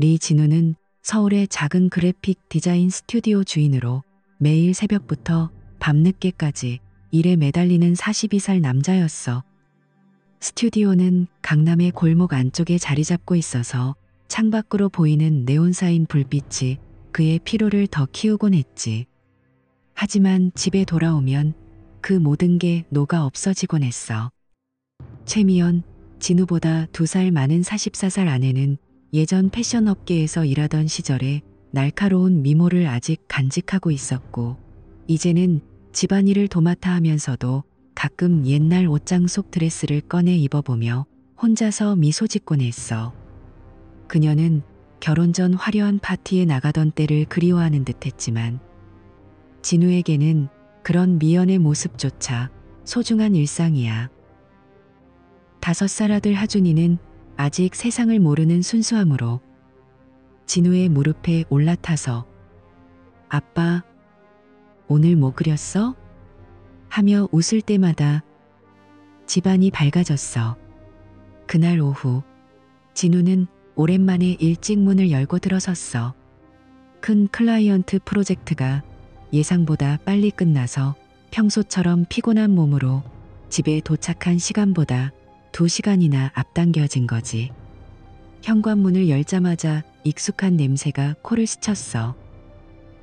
리 진우는 서울의 작은 그래픽 디자인 스튜디오 주인으로 매일 새벽부터 밤늦게까지 일에 매달리는 42살 남자였어. 스튜디오는 강남의 골목 안쪽에 자리 잡고 있어서 창밖으로 보이는 네온사인 불빛이 그의 피로를 더 키우곤 했지. 하지만 집에 돌아오면 그 모든 게 녹아 없어지곤 했어. 최미연, 진우보다 2살 많은 44살 아내는 예전 패션 업계에서 일하던 시절에 날카로운 미모를 아직 간직하고 있었고, 이제는 집안일을 도맡아 하면서도 가끔 옛날 옷장 속 드레스를 꺼내 입어보며 혼자서 미소 짓곤 했어. 그녀는 결혼 전 화려한 파티에 나가던 때를 그리워하는 듯 했지만 진우에게는 그런 미연의 모습조차 소중한 일상이야. 5살 아들 하준이는 아직 세상을 모르는 순수함으로 진우의 무릎에 올라타서 아빠, 오늘 뭐 그렸어? 하며 웃을 때마다 집안이 밝아졌어. 그날 오후 진우는 오랜만에 일찍 문을 열고 들어섰어. 큰 클라이언트 프로젝트가 예상보다 빨리 끝나서 평소처럼 피곤한 몸으로 집에 도착한 시간보다 2시간이나 앞당겨진 거지. 현관문을 열자마자 익숙한 냄새가 코를 스쳤어.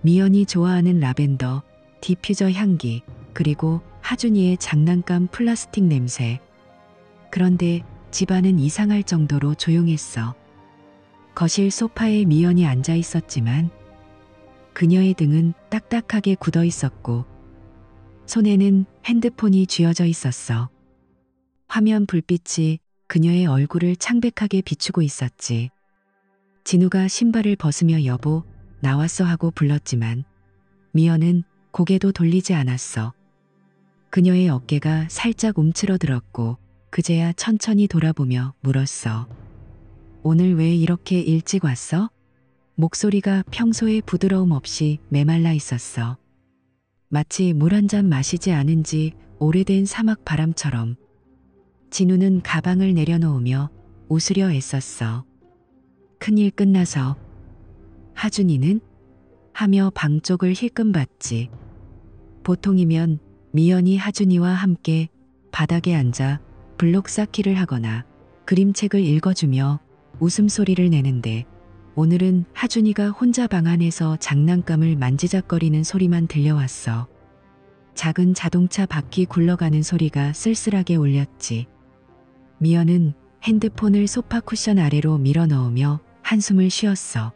미연이 좋아하는 라벤더, 디퓨저 향기, 그리고 하준이의 장난감 플라스틱 냄새. 그런데 집안은 이상할 정도로 조용했어. 거실 소파에 미연이 앉아 있었지만 그녀의 등은 딱딱하게 굳어 있었고 손에는 핸드폰이 쥐어져 있었어. 화면 불빛이 그녀의 얼굴을 창백하게 비추고 있었지. 진우가 신발을 벗으며 여보, 나왔어 하고 불렀지만 미연은 고개도 돌리지 않았어. 그녀의 어깨가 살짝 움츠러들었고 그제야 천천히 돌아보며 물었어. 오늘 왜 이렇게 일찍 왔어? 목소리가 평소의 부드러움 없이 메말라 있었어. 마치 물 한 잔 마시지 않은 지 오래된 사막 바람처럼. 진우는 가방을 내려놓으며 웃으려 애썼어. 큰일 끝나서. 하준이는? 하며 방 쪽을 힐끔봤지. 보통이면 미연이 하준이와 함께 바닥에 앉아 블록 쌓기를 하거나 그림책을 읽어주며 웃음소리를 내는데 오늘은 하준이가 혼자 방 안에서 장난감을 만지작거리는 소리만 들려왔어. 작은 자동차 바퀴 굴러가는 소리가 쓸쓸하게 울렸지. 미연은 핸드폰을 소파 쿠션 아래로 밀어넣으며 한숨을 쉬었어.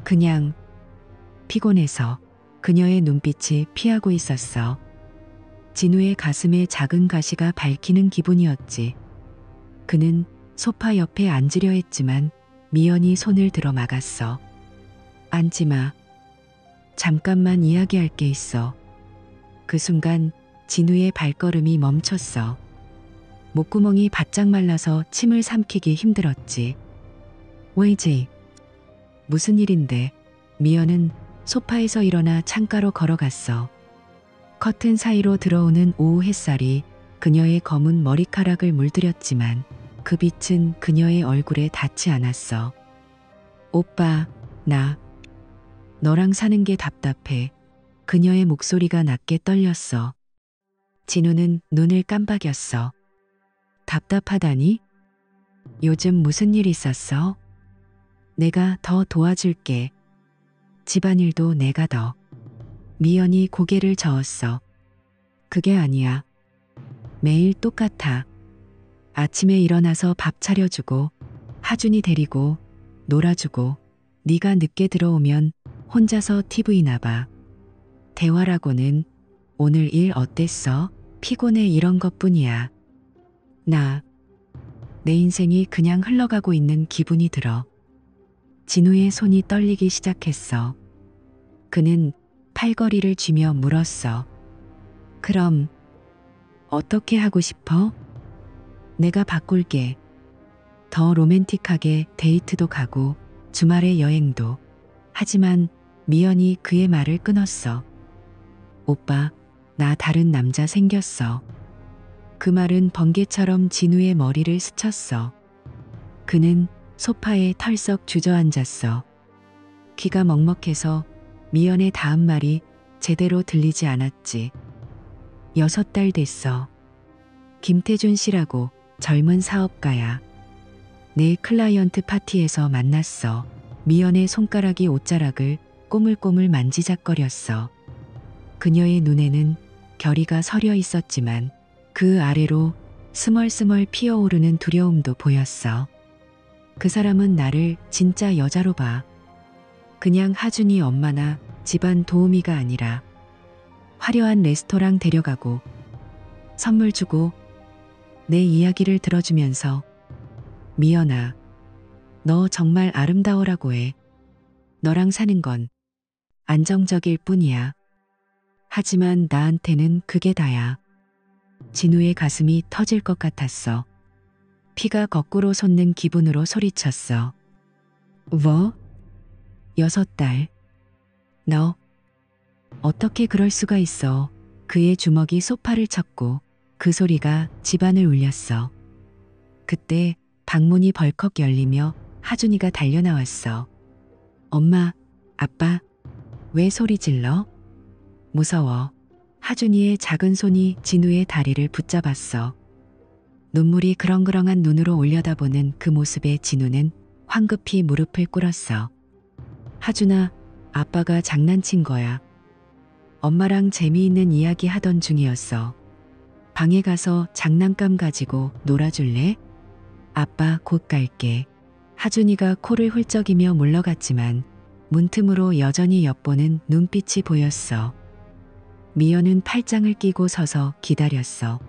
그냥 피곤해서. 그녀의 눈빛이 피하고 있었어. 진우의 가슴에 작은 가시가 밟히는 기분이었지. 그는 소파 옆에 앉으려 했지만 미연이 손을 들어 막았어. 앉지 마. 잠깐만 이야기할 게 있어. 그 순간 진우의 발걸음이 멈췄어. 목구멍이 바짝 말라서 침을 삼키기 힘들었지. 왜지? 무슨 일인데? 미연은 소파에서 일어나 창가로 걸어갔어. 커튼 사이로 들어오는 오후 햇살이 그녀의 검은 머리카락을 물들였지만 그 빛은 그녀의 얼굴에 닿지 않았어. 오빠, 나 너랑 사는 게 답답해. 그녀의 목소리가 낮게 떨렸어. 진우는 눈을 깜박였어. 답답하다니? 요즘 무슨 일 있었어? 내가 더 도와줄게. 집안일도 내가 더. 미연이 고개를 저었어. 그게 아니야. 매일 똑같아. 아침에 일어나서 밥 차려주고 하준이 데리고 놀아주고 네가 늦게 들어오면 혼자서 TV나 봐. 대화라고는 오늘 일 어땠어? 피곤해 이런 것뿐이야. 내 인생이 그냥 흘러가고 있는 기분이 들어. 진우의 손이 떨리기 시작했어. 그는 팔걸이를 쥐며 물었어. 그럼 어떻게 하고 싶어? 내가 바꿀게. 더 로맨틱하게 데이트도 가고 주말에 여행도. 하지만 미연이 그의 말을 끊었어. 오빠, 나 다른 남자 생겼어. 그 말은 번개처럼 진우의 머리를 스쳤어. 그는 소파에 털썩 주저앉았어. 귀가 먹먹해서 미연의 다음 말이 제대로 들리지 않았지. 6달 됐어. 김태준 씨라고 젊은 사업가야. 내 클라이언트 파티에서 만났어. 미연의 손가락이 옷자락을 꼬물꼬물 만지작거렸어. 그녀의 눈에는 결의가 서려 있었지만 그 아래로 스멀스멀 피어오르는 두려움도 보였어. 그 사람은 나를 진짜 여자로 봐. 그냥 하준이 엄마나 집안 도우미가 아니라 화려한 레스토랑 데려가고 선물 주고 내 이야기를 들어주면서 미연아, 너 정말 아름다워라고 해. 너랑 사는 건 안정적일 뿐이야. 하지만 나한테는 그게 다야. 진우의 가슴이 터질 것 같았어. 피가 거꾸로 솟는 기분으로 소리쳤어. 뭐? 6달. 너 어떻게 그럴 수가 있어. 그의 주먹이 소파를 쳤고 그 소리가 집안을 울렸어. 그때 방문이 벌컥 열리며 하준이가 달려나왔어. 엄마, 아빠, 왜 소리 질러? 무서워. 하준이의 작은 손이 진우의 다리를 붙잡았어. 눈물이 그렁그렁한 눈으로 올려다보는 그 모습에 진우는 황급히 무릎을 꿇었어. 하준아, 아빠가 장난친 거야. 엄마랑 재미있는 이야기 하던 중이었어. 방에 가서 장난감 가지고 놀아줄래? 아빠 곧 갈게. 하준이가 코를 훌쩍이며 물러갔지만 문틈으로 여전히 엿보는 눈빛이 보였어. 미연은 팔짱을 끼고 서서 기다렸어.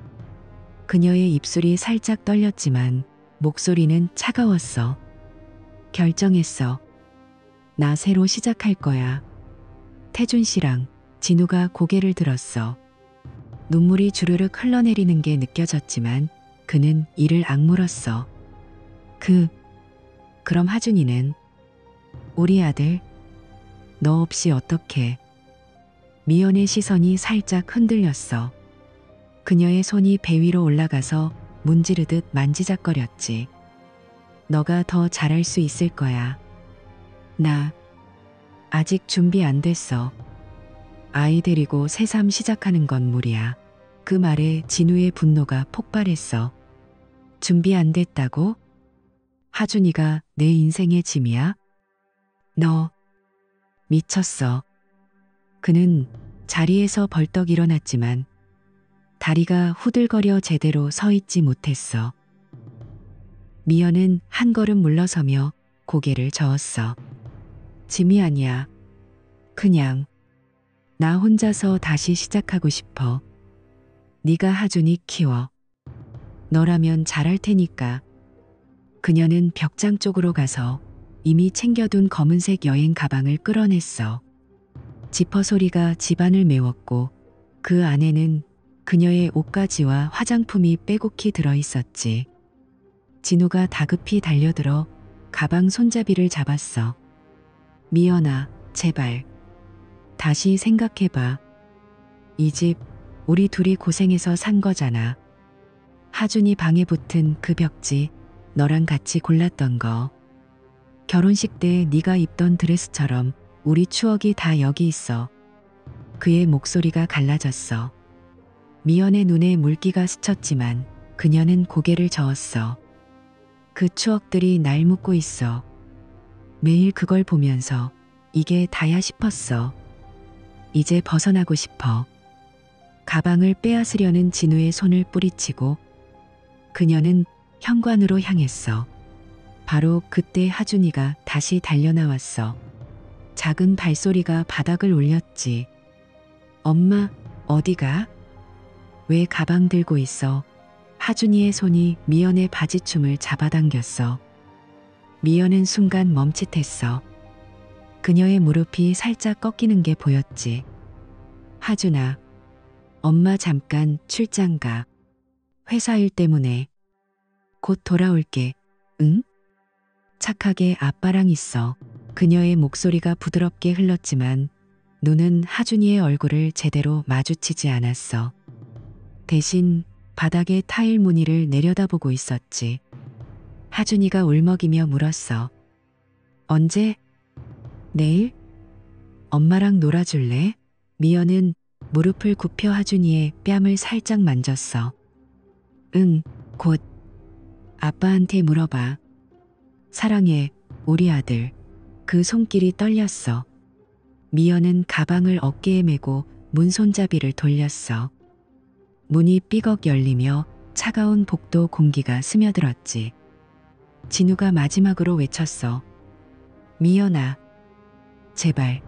그녀의 입술이 살짝 떨렸지만 목소리는 차가웠어. 결정했어. 나 새로 시작할 거야. 태준 씨랑. 진우가 고개를 들었어. 눈물이 주르륵 흘러내리는 게 느껴졌지만 그는 이를 악물었어. 그럼 하준이는? 우리 아들? 너 없이 어떡해. 미연의 시선이 살짝 흔들렸어. 그녀의 손이 배 위로 올라가서 문지르듯 만지작거렸지. 너가 더 잘할 수 있을 거야. 나 아직 준비 안 됐어. 아이 데리고 새삼 시작하는 건 무리야. 그 말에 진우의 분노가 폭발했어. 준비 안 됐다고? 하준이가 내 인생의 짐이야? 너 미쳤어. 그는 자리에서 벌떡 일어났지만 다리가 후들거려 제대로 서 있지 못했어. 미연은 한 걸음 물러서며 고개를 저었어. 짐이 아니야. 그냥 나 혼자서 다시 시작하고 싶어. 네가 하준이 키워. 너라면 잘할 테니까. 그녀는 벽장 쪽으로 가서 이미 챙겨둔 검은색 여행 가방을 끌어냈어. 지퍼 소리가 집안을 메웠고 그 안에는 그녀의 옷가지와 화장품이 빼곡히 들어있었지. 진우가 다급히 달려들어 가방 손잡이를 잡았어. 미연아, 제발. 다시 생각해봐. 이 집 우리 둘이 고생해서 산 거잖아. 하준이 방에 붙은 그 벽지, 너랑 같이 골랐던 거. 결혼식 때 네가 입던 드레스처럼 우리 추억이 다 여기 있어. 그의 목소리가 갈라졌어. 미연의 눈에 물기가 스쳤지만 그녀는 고개를 저었어. 그 추억들이 날 묶고 있어. 매일 그걸 보면서 이게 다야 싶었어. 이제 벗어나고 싶어. 가방을 빼앗으려는 진우의 손을 뿌리치고 그녀는 현관으로 향했어. 바로 그때 하준이가 다시 달려나왔어. 작은 발소리가 바닥을 울렸지. 엄마, 어디가? 왜 가방 들고 있어? 하준이의 손이 미연의 바지춤을 잡아당겼어. 미연은 순간 멈칫했어. 그녀의 무릎이 살짝 꺾이는 게 보였지. 하준아, 엄마 잠깐 출장 가. 회사 일 때문에. 곧 돌아올게. 응? 착하게 아빠랑 있어. 그녀의 목소리가 부드럽게 흘렀지만 눈은 하준이의 얼굴을 제대로 마주치지 않았어. 대신 바닥의 타일 무늬를 내려다보고 있었지. 하준이가 울먹이며 물었어. 언제? 내일? 엄마랑 놀아줄래? 미연은 무릎을 굽혀 하준이의 뺨을 살짝 만졌어. 응, 곧. 아빠한테 물어봐. 사랑해, 우리 아들. 그 손길이 떨렸어. 미연은 가방을 어깨에 메고 문 손잡이를 돌렸어. 문이 삐걱 열리며 차가운 복도 공기가 스며들었지. 진우가 마지막으로 외쳤어. 미연아, 제발.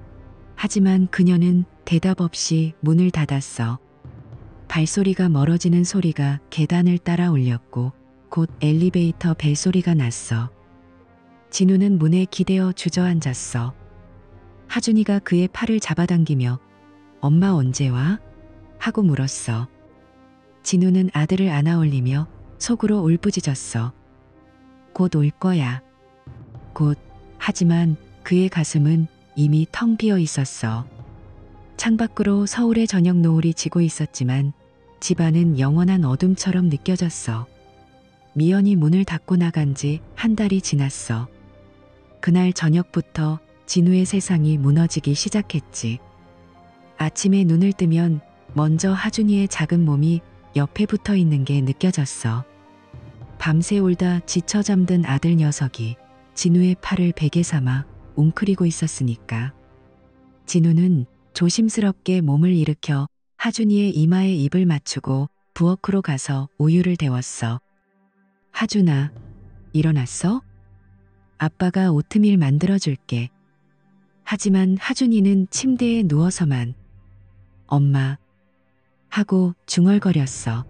하지만 그녀는 대답 없이 문을 닫았어. 발소리가 멀어지는 소리가 계단을 따라 울렸고 곧 엘리베이터 벨소리가 났어. 진우는 문에 기대어 주저앉았어. 하준이가 그의 팔을 잡아당기며 엄마 언제 와? 하고 물었어. 진우는 아들을 안아올리며 속으로 울부짖었어. 곧 올 거야. 곧. 하지만 그의 가슴은 이미 텅 비어 있었어. 창밖으로 서울의 저녁 노을이 지고 있었지만 집안은 영원한 어둠처럼 느껴졌어. 미연이 문을 닫고 나간 지 한 달이 지났어. 그날 저녁부터 진우의 세상이 무너지기 시작했지. 아침에 눈을 뜨면 먼저 하준이의 작은 몸이 옆에 붙어 있는 게 느껴졌어. 밤새 울다 지쳐 잠든 아들 녀석이 진우의 팔을 베개 삼아 웅크리고 있었으니까. 진우는 조심스럽게 몸을 일으켜 하준이의 이마에 입을 맞추고 부엌으로 가서 우유를 데웠어. 하준아, 일어났어? 아빠가 오트밀 만들어줄게. 하지만 하준이는 침대에 누워서만 엄마 하고 중얼거렸어.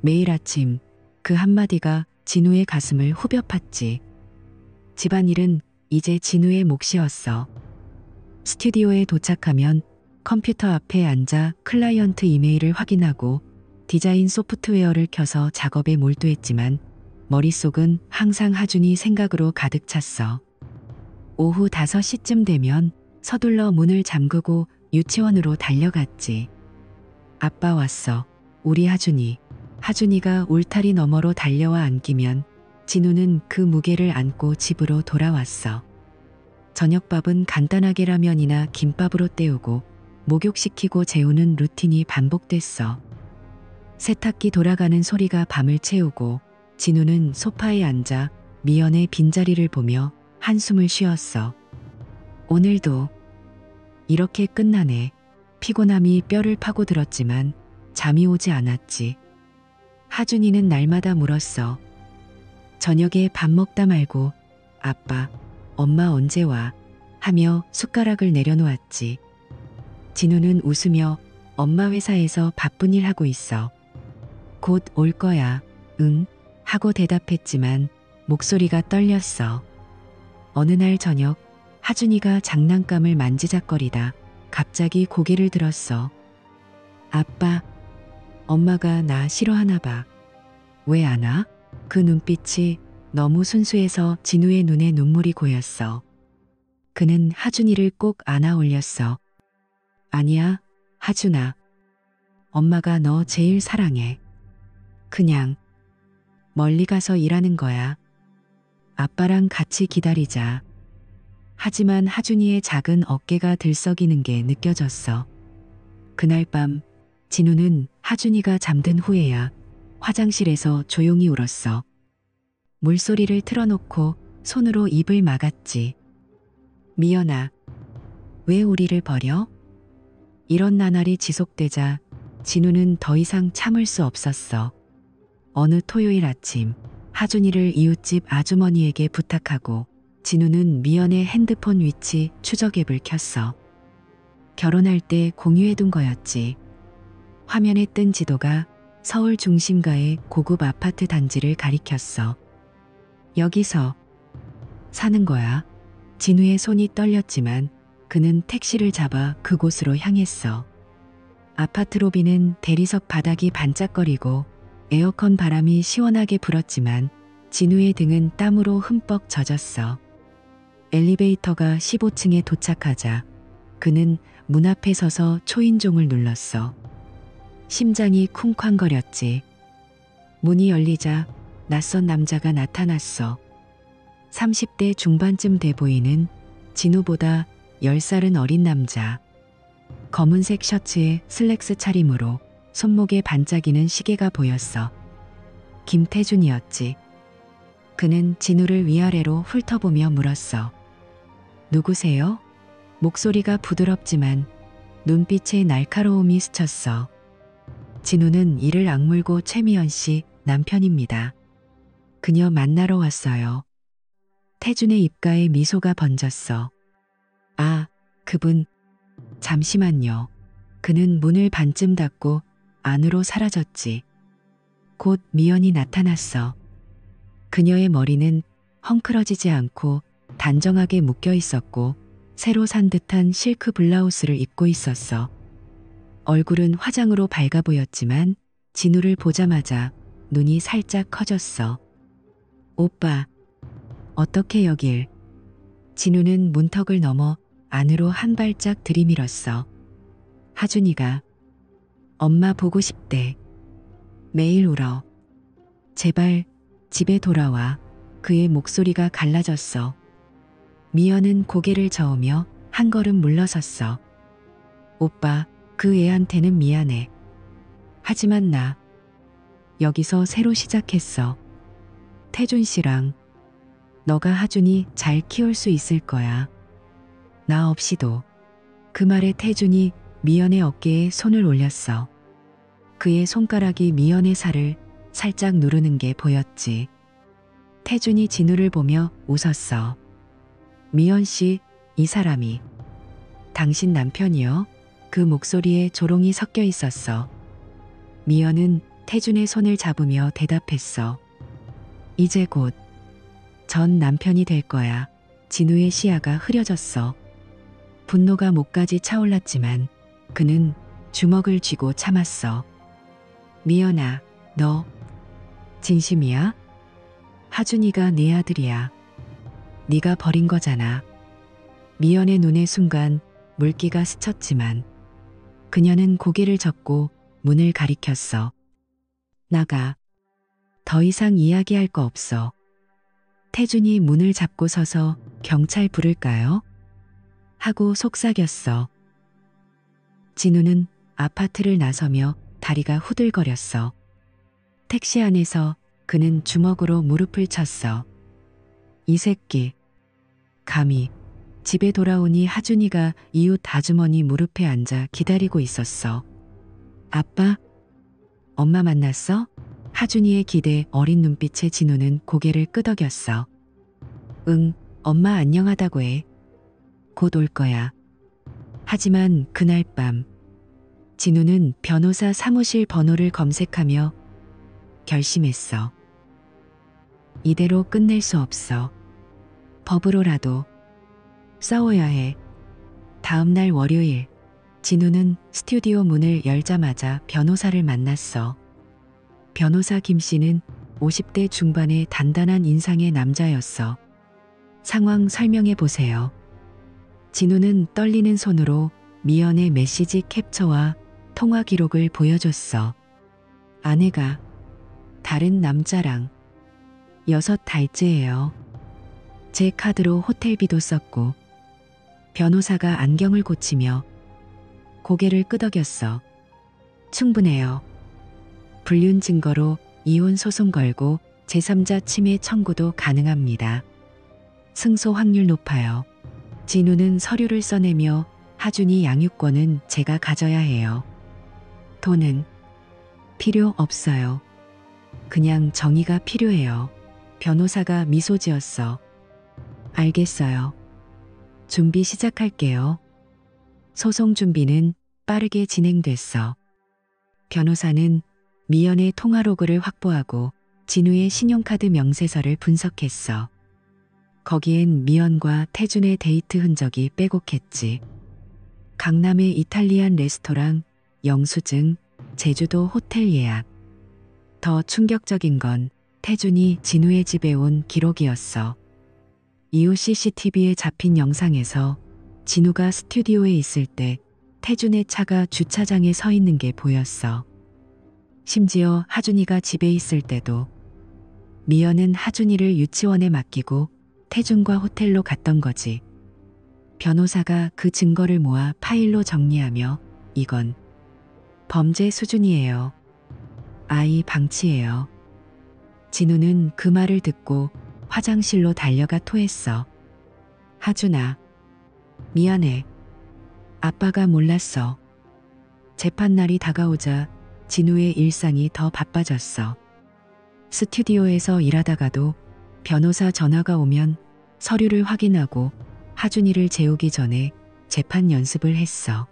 매일 아침 그 한마디가 진우의 가슴을 후벼 팠지. 집안일은 이제 진우의 몫이었어. 스튜디오에 도착하면 컴퓨터 앞에 앉아 클라이언트 이메일을 확인하고 디자인 소프트웨어를 켜서 작업에 몰두했지만 머릿속은 항상 하준이 생각으로 가득 찼어. 오후 5시쯤 되면 서둘러 문을 잠그고 유치원으로 달려갔지. 아빠 왔어. 우리 하준이. 하준이가 울타리 너머로 달려와 안기면 진우는 그 무게를 안고 집으로 돌아왔어. 저녁밥은 간단하게 라면이나 김밥으로 때우고 목욕시키고 재우는 루틴이 반복됐어. 세탁기 돌아가는 소리가 밤을 채우고 진우는 소파에 앉아 미연의 빈자리를 보며 한숨을 쉬었어. 오늘도 이렇게 끝나네. 피곤함이 뼈를 파고들었지만 잠이 오지 않았지. 하준이는 날마다 물었어. 저녁에 밥 먹다 말고 아빠, 엄마 언제 와? 하며 숟가락을 내려놓았지. 진우는 웃으며 엄마 회사에서 바쁜 일 하고 있어. 곧 올 거야. 응? 하고 대답했지만 목소리가 떨렸어. 어느 날 저녁 하준이가 장난감을 만지작거리다 갑자기 고개를 들었어. 아빠, 엄마가 나 싫어하나 봐. 왜 안 와? 그 눈빛이 너무 순수해서 진우의 눈에 눈물이 고였어. 그는 하준이를 꼭 안아 올렸어. 아니야, 하준아. 엄마가 너 제일 사랑해. 그냥 멀리 가서 일하는 거야. 아빠랑 같이 기다리자. 하지만 하준이의 작은 어깨가 들썩이는 게 느껴졌어. 그날 밤 진우는 하준이가 잠든 후에야 화장실에서 조용히 울었어. 물소리를 틀어놓고 손으로 입을 막았지. 미연아, 왜 우리를 버려? 이런 나날이 지속되자 진우는 더 이상 참을 수 없었어. 어느 토요일 아침 하준이를 이웃집 아주머니에게 부탁하고 진우는 미연의 핸드폰 위치 추적 앱을 켰어. 결혼할 때 공유해둔 거였지. 화면에 뜬 지도가 서울 중심가의 고급 아파트 단지를 가리켰어. 여기서 사는 거야. 진우의 손이 떨렸지만 그는 택시를 잡아 그곳으로 향했어. 아파트 로비는 대리석 바닥이 반짝거리고 에어컨 바람이 시원하게 불었지만 진우의 등은 땀으로 흠뻑 젖었어. 엘리베이터가 15층에 도착하자 그는 문 앞에 서서 초인종을 눌렀어. 심장이 쿵쾅거렸지. 문이 열리자 낯선 남자가 나타났어. 30대 중반쯤 돼 보이는 진우보다 10살은 어린 남자. 검은색 셔츠에 슬랙스 차림으로 손목에 반짝이는 시계가 보였어. 김태준이었지. 그는 진우를 위아래로 훑어보며 물었어. 누구세요? 목소리가 부드럽지만 눈빛에 날카로움이 스쳤어. 진우는 이를 악물고 최미연 씨 남편입니다. 그녀 만나러 왔어요. 태준의 입가에 미소가 번졌어. 아, 그분. 잠시만요. 그는 문을 반쯤 닫고 안으로 사라졌지. 곧 미연이 나타났어. 그녀의 머리는 헝클어지지 않고 단정하게 묶여 있었고 새로 산 듯한 실크 블라우스를 입고 있었어. 얼굴은 화장으로 밝아 보였지만 진우를 보자마자 눈이 살짝 커졌어. 오빠, 어떻게 여길? 진우는 문턱을 넘어 안으로 한 발짝 들이밀었어. 하준이가 엄마 보고 싶대. 매일 울어. 제발 집에 돌아와. 그의 목소리가 갈라졌어. 미연은 고개를 저으며 한 걸음 물러섰어. 오빠, 그 애한테는 미안해. 하지만 나 여기서 새로 시작했어. 태준 씨랑. 너가 하준이 잘 키울 수 있을 거야. 나 없이도. 그 말에 태준이 미연의 어깨에 손을 올렸어. 그의 손가락이 미연의 살을 살짝 누르는 게 보였지. 태준이 진우를 보며 웃었어. 미연 씨, 이 사람이 당신 남편이요? 그 목소리에 조롱이 섞여 있었어. 미연은 태준의 손을 잡으며 대답했어. 이제 곧 전 남편이 될 거야. 진우의 시야가 흐려졌어. 분노가 목까지 차올랐지만 그는 주먹을 쥐고 참았어. 미연아, 너 진심이야? 하준이가 내 아들이야. 네가 버린 거잖아. 미연의 눈에 순간 물기가 스쳤지만 그녀는 고개를 젓고 문을 가리켰어. 나가. 더 이상 이야기할 거 없어. 태준이 문을 잡고 서서 경찰 부를까요? 하고 속삭였어. 진우는 아파트를 나서며 다리가 후들거렸어. 택시 안에서 그는 주먹으로 무릎을 쳤어. 이 새끼. 감히. 집에 돌아오니 하준이가 이웃 아주머니 무릎에 앉아 기다리고 있었어. 아빠? 엄마 만났어? 하준이의 기대 어린 눈빛에 진우는 고개를 끄덕였어. 응, 엄마 안녕하다고 해. 곧 올 거야. 하지만 그날 밤 진우는 변호사 사무실 번호를 검색하며 결심했어. 이대로 끝낼 수 없어. 법으로라도 싸워야 해. 다음 날 월요일 진우는 스튜디오 문을 열자마자 변호사를 만났어. 변호사 김 씨는 50대 중반의 단단한 인상의 남자였어. 상황 설명해 보세요. 진우는 떨리는 손으로 미연의 메시지 캡처와 통화 기록을 보여줬어. 아내가 다른 남자랑 6달째예요. 제 카드로 호텔비도 썼고. 변호사가 안경을 고치며 고개를 끄덕였어. 충분해요. 불륜 증거로 이혼 소송 걸고 제3자 침해 청구도 가능합니다. 승소 확률 높아요. 진우는 서류를 써내며 하준이 양육권은 제가 가져야 해요. 돈은 필요 없어요. 그냥 정의가 필요해요. 변호사가 미소 지었어. 알겠어요. 준비 시작할게요. 소송 준비는 빠르게 진행됐어. 변호사는 미연의 통화 로그를 확보하고 진우의 신용카드 명세서를 분석했어. 거기엔 미연과 태준의 데이트 흔적이 빼곡했지. 강남의 이탈리안 레스토랑, 영수증, 제주도 호텔 예약. 더 충격적인 건 태준이 진우의 집에 온 기록이었어. 이후 CCTV에 잡힌 영상에서 진우가 스튜디오에 있을 때 태준의 차가 주차장에 서 있는 게 보였어. 심지어 하준이가 집에 있을 때도. 미연은 하준이를 유치원에 맡기고 태준과 호텔로 갔던 거지. 변호사가 그 증거를 모아 파일로 정리하며 이건 범죄 수준이에요. 아이 방치예요. 진우는 그 말을 듣고 화장실로 달려가 토했어. 하준아, 미안해. 아빠가 몰랐어. 재판날이 다가오자 진우의 일상이 더 바빠졌어. 스튜디오에서 일하다가도 변호사 전화가 오면 서류를 확인하고 하준이를 재우기 전에 재판 연습을 했어.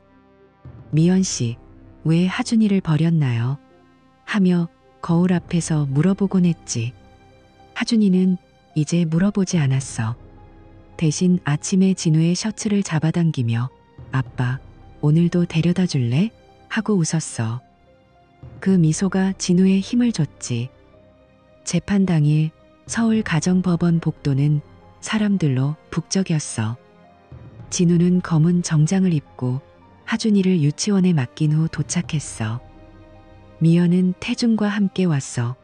미연 씨, 왜 하준이를 버렸나요? 하며 거울 앞에서 물어보곤 했지. 하준이는 이제 물어보지 않았어. 대신 아침에 진우의 셔츠를 잡아당기며 아빠, 오늘도 데려다 줄래? 하고 웃었어. 그 미소가 진우에 힘을 줬지. 재판 당일 서울 가정법원 복도는 사람들로 북적였어. 진우는 검은 정장을 입고 하준이를 유치원에 맡긴 후 도착했어. 미연은 태준과 함께 왔어.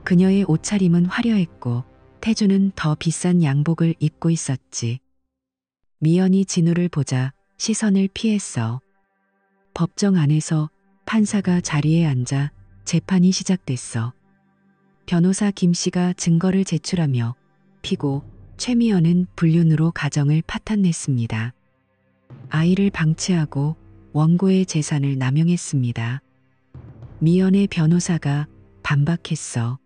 그녀의 옷차림은 화려했고 태준은 더 비싼 양복을 입고 있었지. 미연이 진우를 보자 시선을 피했어. 법정 안에서 판사가 자리에 앉아 재판이 시작됐어. 변호사 김 씨가 증거를 제출하며 피고 최미연은 불륜으로 가정을 파탄냈습니다. 아이를 방치하고 원고의 재산을 남용했습니다. 미연의 변호사가 반박했어.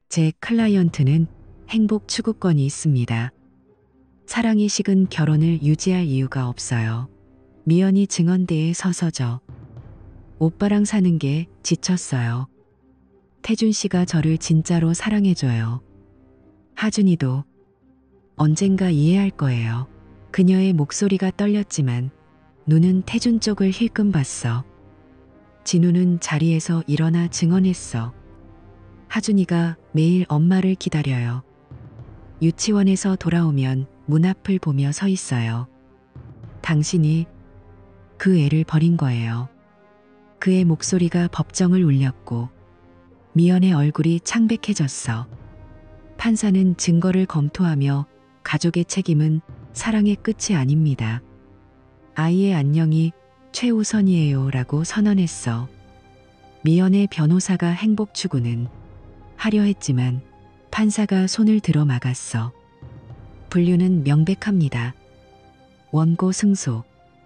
제 클라이언트는 행복 추구권이 있습니다. 사랑이 식은 결혼을 유지할 이유가 없어요. 미연이 증언대에 서서져. 오빠랑 사는 게 지쳤어요. 태준 씨가 저를 진짜로 사랑해줘요. 하준이도 언젠가 이해할 거예요. 그녀의 목소리가 떨렸지만 눈은 태준 쪽을 힐끔 봤어. 진우는 자리에서 일어나 증언했어. 하준이가 매일 엄마를 기다려요. 유치원에서 돌아오면 문 앞을 보며 서 있어요. 당신이 그 애를 버린 거예요. 그의 목소리가 법정을 울렸고 미연의 얼굴이 창백해졌어. 판사는 증거를 검토하며 가족의 책임은 사랑의 끝이 아닙니다. 아이의 안녕이 최우선이에요 라고 선언했어. 미연의 변호사가 행복 추구는 하려 했지만 판사가 손을 들어 막았어. 분류는 명백합니다. 원고 승소.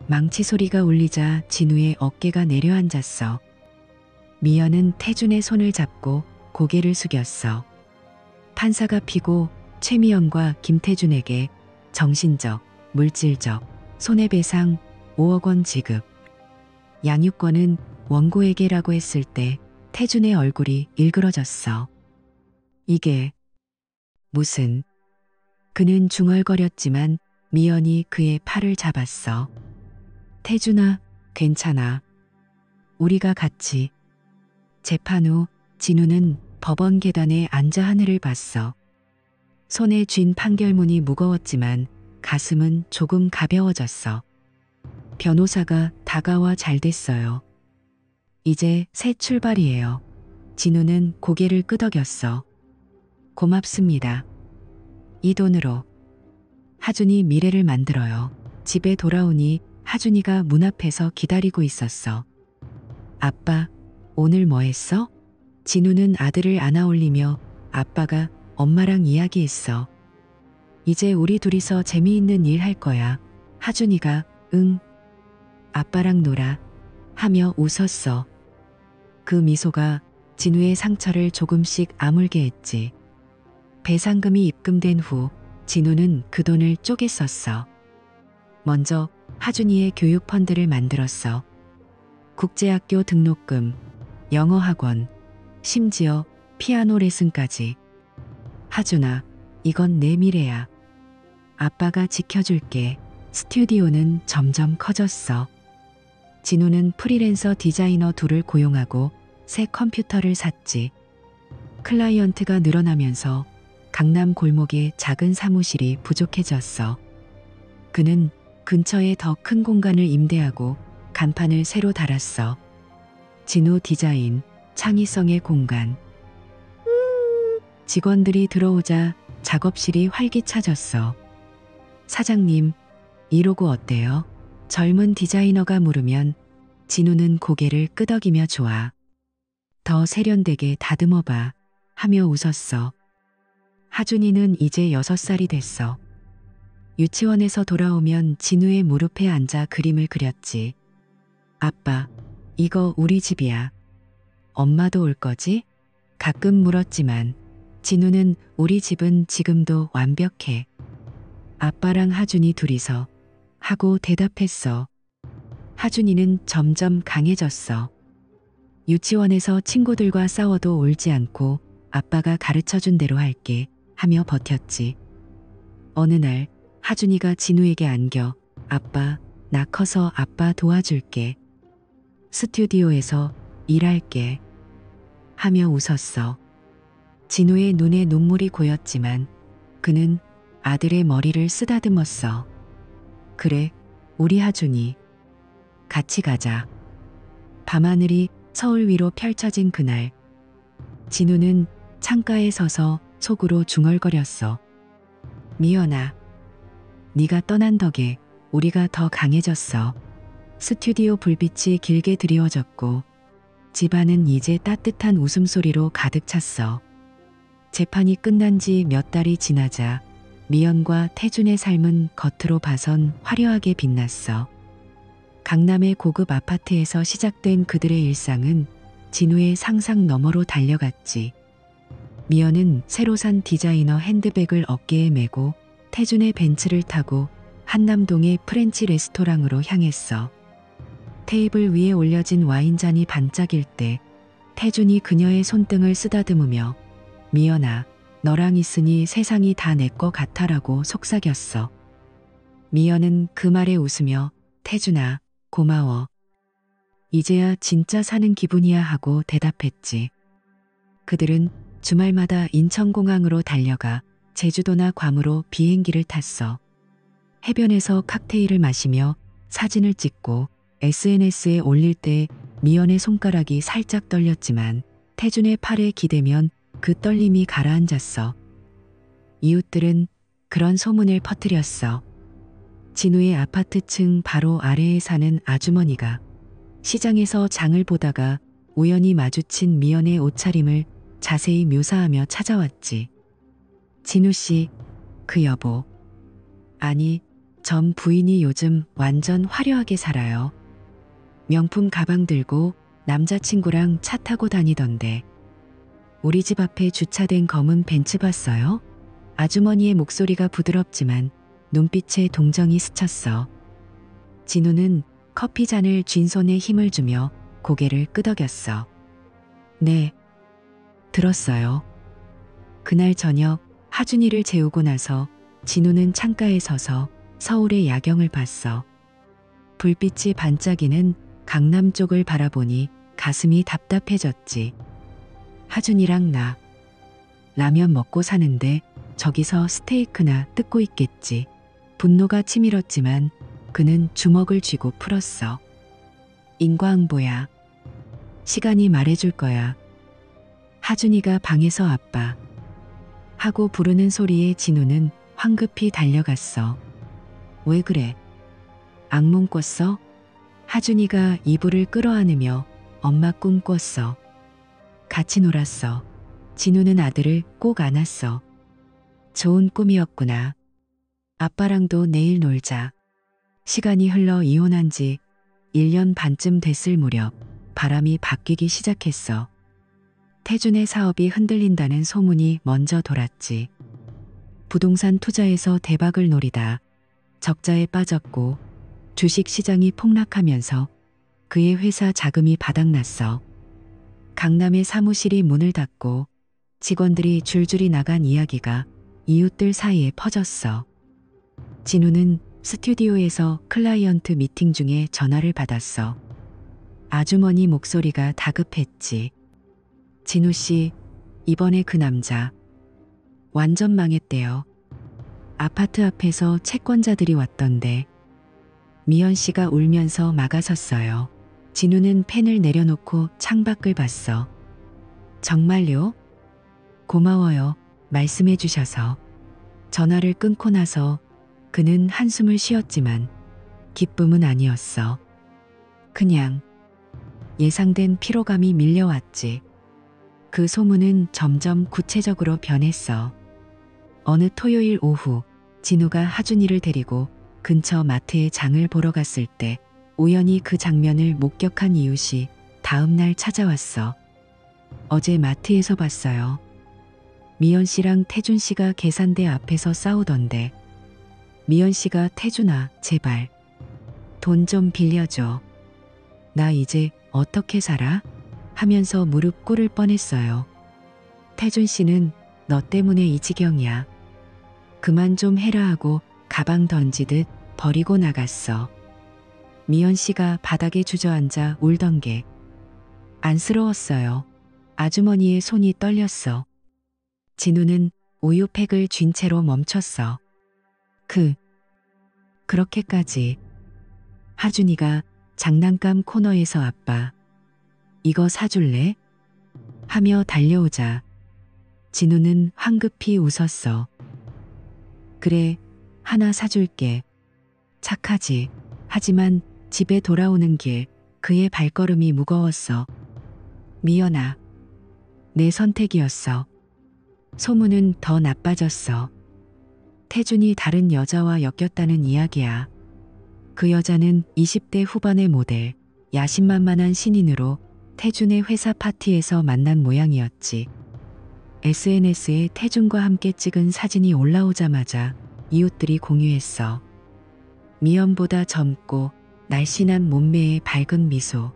망치 소리가 울리자 진우의 어깨가 내려앉았어. 미연은 태준의 손을 잡고 고개를 숙였어. 판사가 피고 최미연과 김태준에게 정신적, 물질적, 손해배상 5억 원 지급. 양육권은 원고에게라고 했을 때 태준의 얼굴이 일그러졌어. 이게 무슨... 그는 중얼거렸지만 미연이 그의 팔을 잡았어. 태준아, 괜찮아. 우리가 같이. 재판 후 진우는 법원 계단에 앉아 하늘을 봤어. 손에 쥔 판결문이 무거웠지만 가슴은 조금 가벼워졌어. 변호사가 다가와 잘 됐어요. 이제 새 출발이에요. 진우는 고개를 끄덕였어. 고맙습니다. 이 돈으로 하준이 미래를 만들어요. 집에 돌아오니 하준이가 문 앞에서 기다리고 있었어. 아빠, 오늘 뭐 했어? 진우는 아들을 안아올리며 아빠가 엄마랑 이야기했어. 이제 우리 둘이서 재미있는 일 할 거야. 하준이가 응. 아빠랑 놀아. 하며 웃었어. 그 미소가 진우의 상처를 조금씩 아물게 했지. 배상금이 입금된 후 진우는 그 돈을 쪼개 썼어. 먼저 하준이의 교육 펀드를 만들었어. 국제학교 등록금, 영어학원, 심지어 피아노 레슨까지. 하준아, 이건 내 미래야. 아빠가 지켜줄게. 스튜디오는 점점 커졌어. 진우는 프리랜서 디자이너 둘을 고용하고 새 컴퓨터를 샀지. 클라이언트가 늘어나면서 강남 골목의 작은 사무실이 부족해졌어. 그는 근처에 더 큰 공간을 임대하고 간판을 새로 달았어. 진우 디자인, 창의성의 공간. 직원들이 들어오자 작업실이 활기차졌어. 사장님, 이 로고 어때요? 젊은 디자이너가 물으면 진우는 고개를 끄덕이며 좋아. 더 세련되게 다듬어봐 하며 웃었어. 하준이는 이제 6살이 됐어. 유치원에서 돌아오면 진우의 무릎에 앉아 그림을 그렸지. 아빠, 이거 우리 집이야. 엄마도 올 거지? 가끔 물었지만 진우는 우리 집은 지금도 완벽해. 아빠랑 하준이 둘이서 하고 대답했어. 하준이는 점점 강해졌어. 유치원에서 친구들과 싸워도 울지 않고 아빠가 가르쳐준 대로 할게 하며 버텼지. 어느 날 하준이가 진우에게 안겨 아빠, 나 커서 아빠 도와줄게. 스튜디오에서 일할게 하며 웃었어. 진우의 눈에 눈물이 고였지만 그는 아들의 머리를 쓰다듬었어. 그래, 우리 하준이. 같이 가자. 밤하늘이 서울 위로 펼쳐진 그날, 진우는 창가에 서서 속으로 중얼거렸어. 미연아, 네가 떠난 덕에 우리가 더 강해졌어. 스튜디오 불빛이 길게 드리워졌고 집안은 이제 따뜻한 웃음소리로 가득 찼어. 재판이 끝난 지 몇 달이 지나자 미연과 태준의 삶은 겉으로 봐선 화려하게 빛났어. 강남의 고급 아파트에서 시작된 그들의 일상은 진우의 상상 너머로 달려갔지. 미연은 새로 산 디자이너 핸드백을 어깨에 메고 태준의 벤츠를 타고 한남동의 프렌치 레스토랑으로 향했어. 테이블 위에 올려진 와인잔이 반짝일 때 태준이 그녀의 손등을 쓰다듬으며 미연아, 너랑 있으니 세상이 다 내 거 같아라고 속삭였어. 미연은 그 말에 웃으며 태준아, 고마워. 이제야 진짜 사는 기분이야 하고 대답했지. 그들은 주말마다 인천공항으로 달려가 제주도나 괌으로 비행기를 탔어. 해변에서 칵테일을 마시며 사진을 찍고 SNS에 올릴 때 미연의 손가락이 살짝 떨렸지만 태준의 팔에 기대면 그 떨림이 가라앉았어. 이웃들은 그런 소문을 퍼뜨렸어. 진우의 아파트층 바로 아래에 사는 아주머니가 시장에서 장을 보다가 우연히 마주친 미연의 옷차림을 자세히 묘사하며 찾아왔지. 진우 씨, 그 여보. 아니, 전 부인이 요즘 완전 화려하게 살아요. 명품 가방 들고 남자친구랑 차 타고 다니던데. 우리 집 앞에 주차된 검은 벤츠 봤어요? 아주머니의 목소리가 부드럽지만 눈빛에 동정이 스쳤어. 진우는 커피 잔을 쥔 손에 힘을 주며 고개를 끄덕였어. 네, 들었어요. 그날 저녁 하준이를 재우고 나서 진우는 창가에 서서 서울의 야경을 봤어. 불빛이 반짝이는 강남 쪽을 바라보니 가슴이 답답해졌지. 하준이랑 나 라면 먹고 사는데 저기서 스테이크나 뜯고 있겠지. 분노가 치밀었지만 그는 주먹을 쥐고 풀었어. 인과응보야. 시간이 말해줄 거야. 하준이가 방에서 아빠 하고 부르는 소리에 진우는 황급히 달려갔어. 왜 그래? 악몽 꿨어? 하준이가 이불을 끌어안으며 엄마 꿈 꿨어. 같이 놀았어. 진우는 아들을 꼭 안았어. 좋은 꿈이었구나. 아빠랑도 내일 놀자. 시간이 흘러 이혼한 지 1년 반쯤 됐을 무렵 바람이 바뀌기 시작했어. 태준의 사업이 흔들린다는 소문이 먼저 돌았지. 부동산 투자에서 대박을 노리다 적자에 빠졌고 주식 시장이 폭락하면서 그의 회사 자금이 바닥났어. 강남의 사무실이 문을 닫고 직원들이 줄줄이 나간 이야기가 이웃들 사이에 퍼졌어. 진우는 스튜디오에서 클라이언트 미팅 중에 전화를 받았어. 아주머니 목소리가 다급했지. 진우 씨, 이번에 그 남자 완전 망했대요. 아파트 앞에서 채권자들이 왔던데. 미연 씨가 울면서 막아섰어요. 진우는 펜을 내려놓고 창밖을 봤어. 정말요? 고마워요. 말씀해 주셔서 전화를 끊고 나서 그는 한숨을 쉬었지만 기쁨은 아니었어. 그냥 예상된 피로감이 밀려왔지. 그 소문은 점점 구체적으로 변했어. 어느 토요일 오후 진우가 하준이를 데리고 근처 마트에 장을 보러 갔을 때 우연히 그 장면을 목격한 이웃이 다음 날 찾아왔어. 어제 마트에서 봤어요. 미연 씨랑 태준 씨가 계산대 앞에서 싸우던데. 미연 씨가 태준아, 제발 돈 좀 빌려줘. 나 이제 어떻게 살아? 하면서 무릎 꿇을 뻔했어요. 태준 씨는 너 때문에 이 지경이야. 그만 좀 해라 하고 가방 던지듯 버리고 나갔어. 미연 씨가 바닥에 주저앉아 울던 게 안쓰러웠어요. 아주머니의 손이 떨렸어. 진우는 우유팩을 쥔 채로 멈췄어. 그렇게까지. 하준이가 장난감 코너에서 아빠, 이거 사줄래? 하며 달려오자 진우는 황급히 웃었어. 그래, 하나 사줄게. 착하지. 하지만 집에 돌아오는 길 그의 발걸음이 무거웠어. 미연아, 내 선택이었어. 소문은 더 나빠졌어. 태준이 다른 여자와 엮였다는 이야기야. 그 여자는 20대 후반의 모델, 야심만만한 신인으로 태준의 회사 파티에서 만난 모양이었지. SNS에 태준과 함께 찍은 사진이 올라오자마자 이웃들이 공유했어. 미연보다 젊고 날씬한 몸매에 밝은 미소.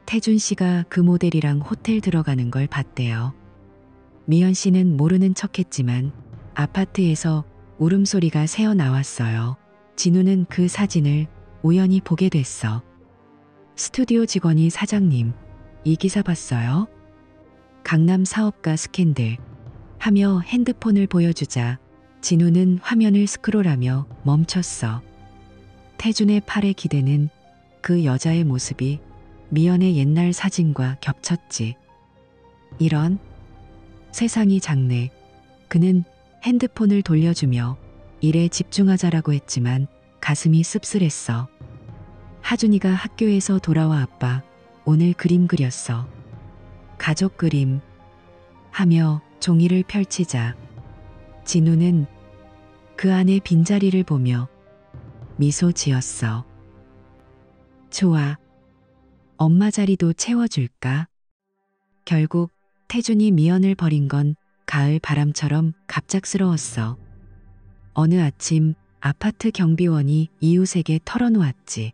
태준 씨가 그 모델이랑 호텔 들어가는 걸 봤대요. 미연 씨는 모르는 척했지만 아파트에서 울음소리가 새어나왔어요. 진우는 그 사진을 우연히 보게 됐어. 스튜디오 직원이 사장님, 이 기사 봤어요? 강남 사업가 스캔들 하며 핸드폰을 보여주자 진우는 화면을 스크롤하며 멈췄어. 태준의 팔에 기대는 그 여자의 모습이 미연의 옛날 사진과 겹쳤지. 이런, 세상이 작네. 그는 핸드폰을 돌려주며 일에 집중하자라고 했지만 가슴이 씁쓸했어. 하준이가 학교에서 돌아와 아빠, 오늘 그림 그렸어. 가족 그림. 하며 종이를 펼치자 진우는 그 안에 빈자리를 보며 미소 지었어. 좋아. 엄마 자리도 채워줄까? 결국 태준이 미연을 버린 건 가을 바람처럼 갑작스러웠어. 어느 아침 아파트 경비원이 이웃에게 털어놓았지.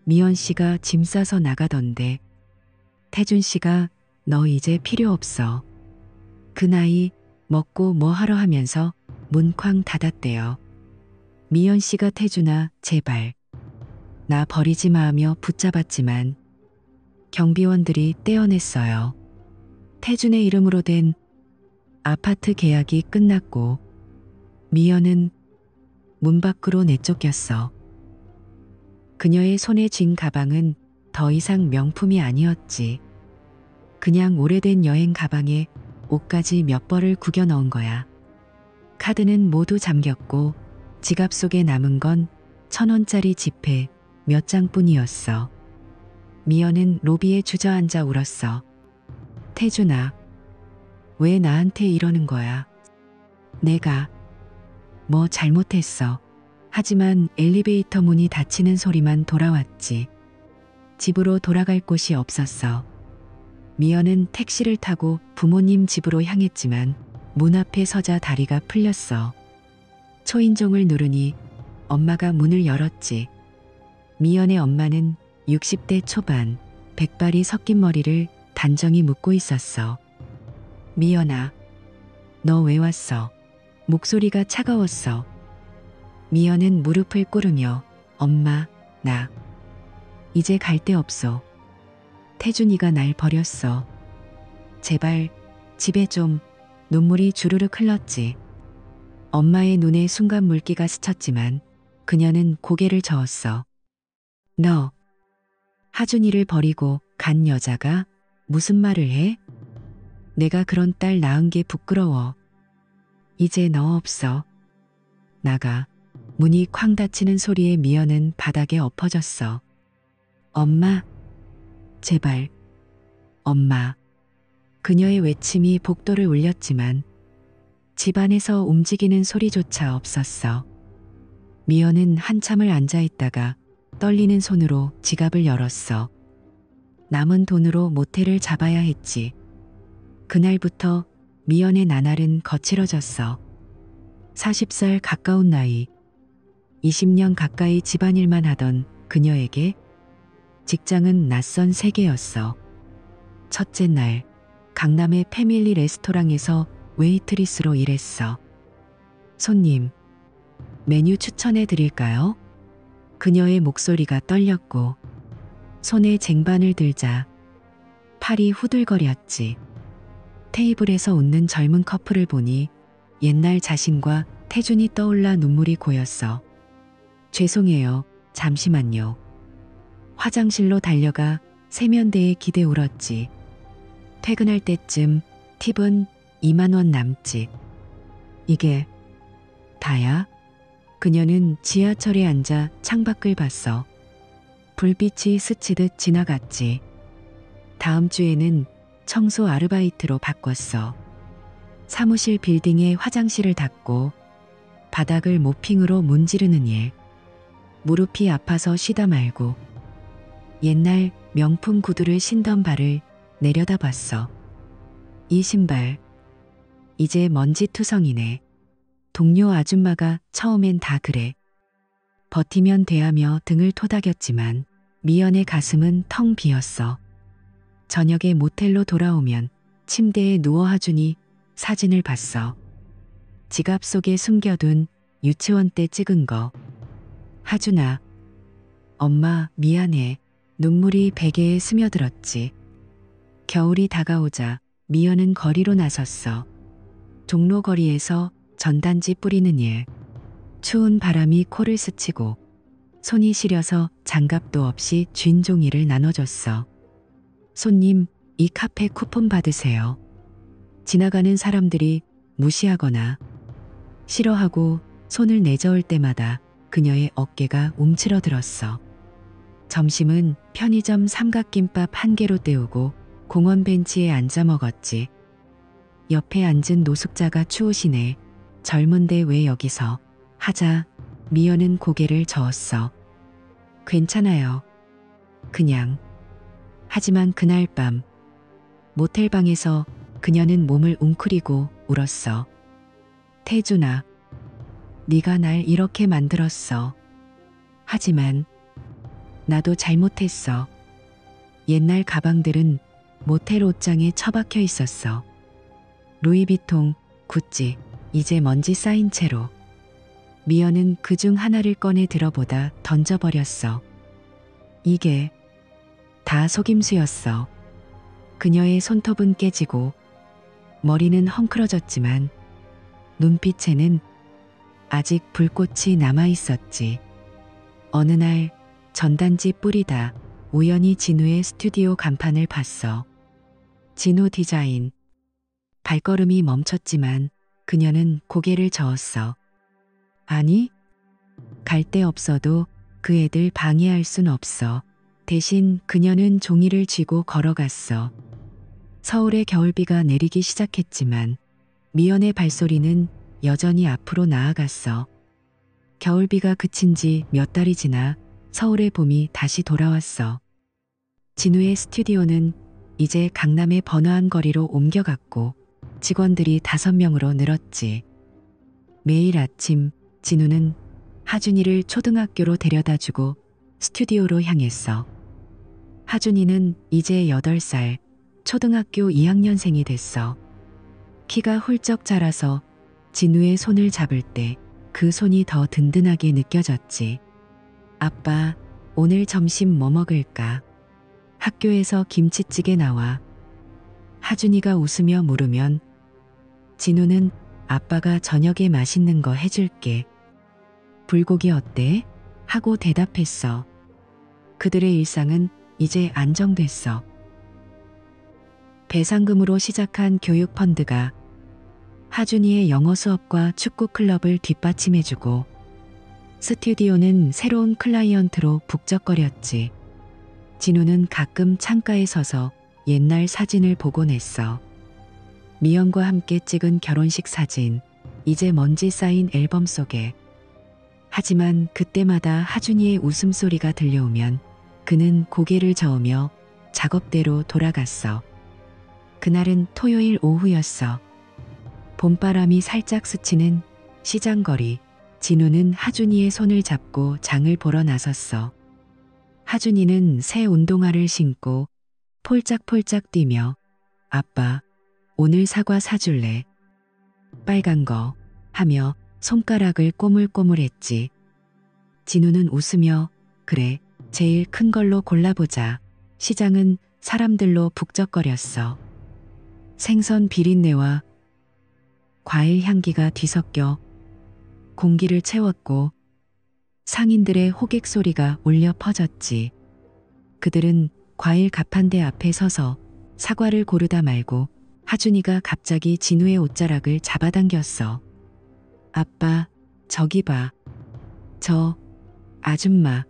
미연 씨가 짐 싸서 나가던데. 태준 씨가 너 이제 필요 없어. 그 나이 먹고 뭐 하러 하면서 문쾅 닫았대요. 미연 씨가 태준아, 제발. 나 버리지 마 하며 붙잡았지만 경비원들이 떼어냈어요. 태준의 이름으로 된 아파트 계약이 끝났고 미연은 문 밖으로 내쫓겼어. 그녀의 손에 쥔 가방은 더 이상 명품이 아니었지. 그냥 오래된 여행 가방에 옷까지 몇 벌을 구겨 넣은 거야. 카드는 모두 잠겼고 지갑 속에 남은 건 1,000원짜리 지폐 몇 장뿐이었어. 미연은 로비에 주저앉아 울었어. 태준아, 왜 나한테 이러는 거야? 내가 뭐 잘못했어. 하지만 엘리베이터 문이 닫히는 소리만 돌아왔지. 집으로 돌아갈 곳이 없었어. 미연은 택시를 타고 부모님 집으로 향했지만 문 앞에 서자 다리가 풀렸어. 초인종을 누르니 엄마가 문을 열었지. 미연의 엄마는 60대 초반, 백발이 섞인 머리를 단정히 묶고 있었어. 미연아, 너 왜 왔어? 목소리가 차가웠어. 미연은 무릎을 꿇으며 엄마, 나 이제 갈 데 없어. 태준이가 날 버렸어. 제발 집에 좀. 눈물이 주르륵 흘렀지. 엄마의 눈에 순간 물기가 스쳤지만 그녀는 고개를 저었어. 너 하준이를 버리고 간 여자가 무슨 말을 해? 내가 그런 딸 낳은 게 부끄러워. 이제 너 없어. 나가. 문이 쾅 닫히는 소리에 미연은 바닥에 엎어졌어. 엄마, 제발. 엄마. 그녀의 외침이 복도를 울렸지만 집안에서 움직이는 소리조차 없었어. 미연은 한참을 앉아있다가 떨리는 손으로 지갑을 열었어. 남은 돈으로 모텔을 잡아야 했지. 그날부터 미연의 나날은 거칠어졌어. 40살 가까운 나이, 20년 가까이 집안일만 하던 그녀에게 직장은 낯선 세계였어. 첫째 날, 강남의 패밀리 레스토랑에서 웨이트리스로 일했어. 손님, 메뉴 추천해 드릴까요? 그녀의 목소리가 떨렸고 손에 쟁반을 들자 팔이 후들거렸지. 테이블에서 웃는 젊은 커플을 보니 옛날 자신과 태준이 떠올라 눈물이 고였어. 죄송해요. 잠시만요. 화장실로 달려가 세면대에 기대 울었지. 퇴근할 때쯤 팁은 2만 원 남짓. 이게 다야? 그녀는 지하철에 앉아 창밖을 봤어. 불빛이 스치듯 지나갔지. 다음 주에는 청소 아르바이트로 바꿨어. 사무실 빌딩에 화장실을 닦고 바닥을 모핑으로 문지르는 일. 무릎이 아파서 쉬다 말고 옛날 명품 구두를 신던 발을 내려다봤어. 이 신발 이제 먼지투성이네. 동료 아줌마가 처음엔 다 그래. 버티면 돼하며 등을 토닥였지만 미연의 가슴은 텅 비었어. 저녁에 모텔로 돌아오면 침대에 누워 하준이 사진을 봤어. 지갑 속에 숨겨둔 유치원 때 찍은 거. 하준아, 엄마 미안해. 눈물이 베개에 스며들었지. 겨울이 다가오자 미연은 거리로 나섰어. 종로 거리에서 전단지 뿌리는 일. 추운 바람이 코를 스치고 손이 시려서 장갑도 없이 쥔 종이를 나눠줬어. 손님, 이 카페 쿠폰 받으세요. 지나가는 사람들이 무시하거나 싫어하고 손을 내저을 때마다 그녀의 어깨가 움츠러들었어. 점심은 편의점 삼각김밥 한 개로 때우고 공원 벤치에 앉아 먹었지. 옆에 앉은 노숙자가 추우시네. 젊은데 왜 여기서 하자. 미연은 고개를 저었어. 괜찮아요. 그냥. 하지만 그날 밤 모텔방에서 그녀는 몸을 웅크리고 울었어. 태준아, 네가 날 이렇게 만들었어. 하지만 나도 잘못했어. 옛날 가방들은 모텔 옷장에 처박혀 있었어. 루이비통, 구찌, 이제 먼지 쌓인 채로. 미연은 그중 하나를 꺼내 들어보다 던져버렸어. 이게 다 속임수였어. 그녀의 손톱은 깨지고 머리는 헝클어졌지만 눈빛에는 아직 불꽃이 남아있었지. 어느 날 전단지 뿌리다 우연히 진우의 스튜디오 간판을 봤어. 진우 디자인. 발걸음이 멈췄지만 그녀는 고개를 저었어. 아니, 갈 데 없어도 그 애들 방해할 순 없어. 대신 그녀는 종이를 쥐고 걸어갔어. 서울의 겨울비가 내리기 시작했지만 미연의 발소리는 여전히 앞으로 나아갔어. 겨울비가 그친 지 몇 달이 지나 서울의 봄이 다시 돌아왔어. 진우의 스튜디오는 이제 강남의 번화한 거리로 옮겨갔고 직원들이 5명으로 늘었지. 매일 아침 진우는 하준이를 초등학교로 데려다주고 스튜디오로 향했어. 하준이는 이제 8살, 초등학교 2학년생이 됐어. 키가 훌쩍 자라서 진우의 손을 잡을 때 그 손이 더 든든하게 느껴졌지. 아빠, 오늘 점심 뭐 먹을까? 학교에서 김치찌개 나와. 하준이가 웃으며 물으면 진우는 아빠가 저녁에 맛있는 거 해줄게. 불고기 어때? 하고 대답했어. 그들의 일상은 이제 안정됐어. 배상금으로 시작한 교육 펀드가 하준이의 영어 수업과 축구 클럽을 뒷받침해주고 스튜디오는 새로운 클라이언트로 북적거렸지. 진우는 가끔 창가에 서서 옛날 사진을 보곤 했어. 미연과 함께 찍은 결혼식 사진, 이제 먼지 쌓인 앨범 속에. 하지만 그때마다 하준이의 웃음소리가 들려오면 그는 고개를 저으며 작업대로 돌아갔어. 그날은 토요일 오후였어. 봄바람이 살짝 스치는 시장거리. 진우는 하준이의 손을 잡고 장을 보러 나섰어. 하준이는 새 운동화를 신고 폴짝폴짝 뛰며 아빠, 오늘 사과 사줄래? 빨간 거 하며 손가락을 꼬물꼬물했지. 진우는 웃으며 그래, 제일 큰 걸로 골라보자. 시장은 사람들로 북적거렸어. 생선 비린내와 과일 향기가 뒤섞여 공기를 채웠고 상인들의 호객 소리가 울려 퍼졌지. 그들은 과일 가판대 앞에 서서 사과를 고르다 말고 하준이가 갑자기 진우의 옷자락을 잡아당겼어. 아빠, 저기 봐. 저 아줌마.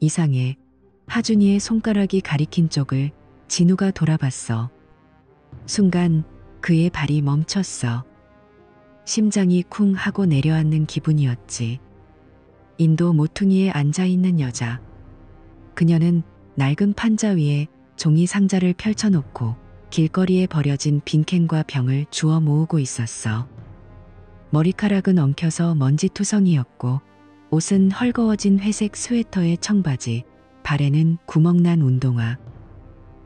이상해. 하준이의 손가락이 가리킨 쪽을 진우가 돌아봤어. 순간 그의 발이 멈췄어. 심장이 쿵 하고 내려앉는 기분이었지. 인도 모퉁이에 앉아있는 여자. 그녀는 낡은 판자 위에 종이 상자를 펼쳐놓고 길거리에 버려진 빈캔과 병을 주워 모으고 있었어. 머리카락은 엉켜서 먼지투성이였고 옷은 헐거워진 회색 스웨터에 청바지, 발에는 구멍난 운동화.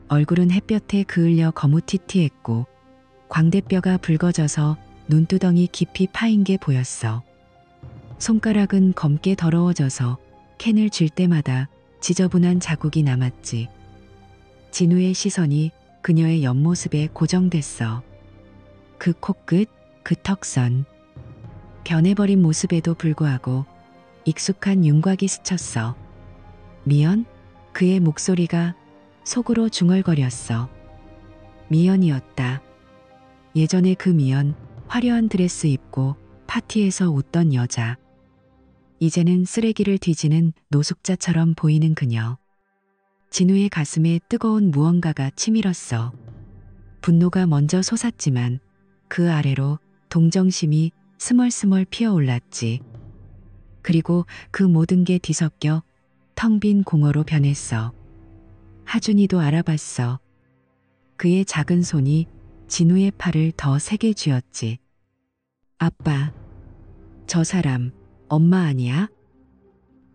얼굴은 햇볕에 그을려 거무튀튀했고 광대뼈가 붉어져서 눈두덩이 깊이 파인 게 보였어. 손가락은 검게 더러워져서 캔을 쥘 때마다 지저분한 자국이 남았지. 진우의 시선이 그녀의 옆모습에 고정됐어. 그 코끝, 그 턱선. 변해버린 모습에도 불구하고 익숙한 윤곽이 스쳤어. 미연? 그의 목소리가 속으로 중얼거렸어. 미연이었다. 예전에 그 미연, 화려한 드레스 입고 파티에서 웃던 여자. 이제는 쓰레기를 뒤지는 노숙자처럼 보이는 그녀. 진우의 가슴에 뜨거운 무언가가 치밀었어. 분노가 먼저 솟았지만 그 아래로 동정심이 스멀스멀 피어올랐지. 그리고 그 모든 게 뒤섞여 텅 빈 공허로 변했어. 하준이도 알아봤어. 그의 작은 손이 진우의 팔을 더 세게 쥐었지. 아빠, 저 사람 엄마 아니야?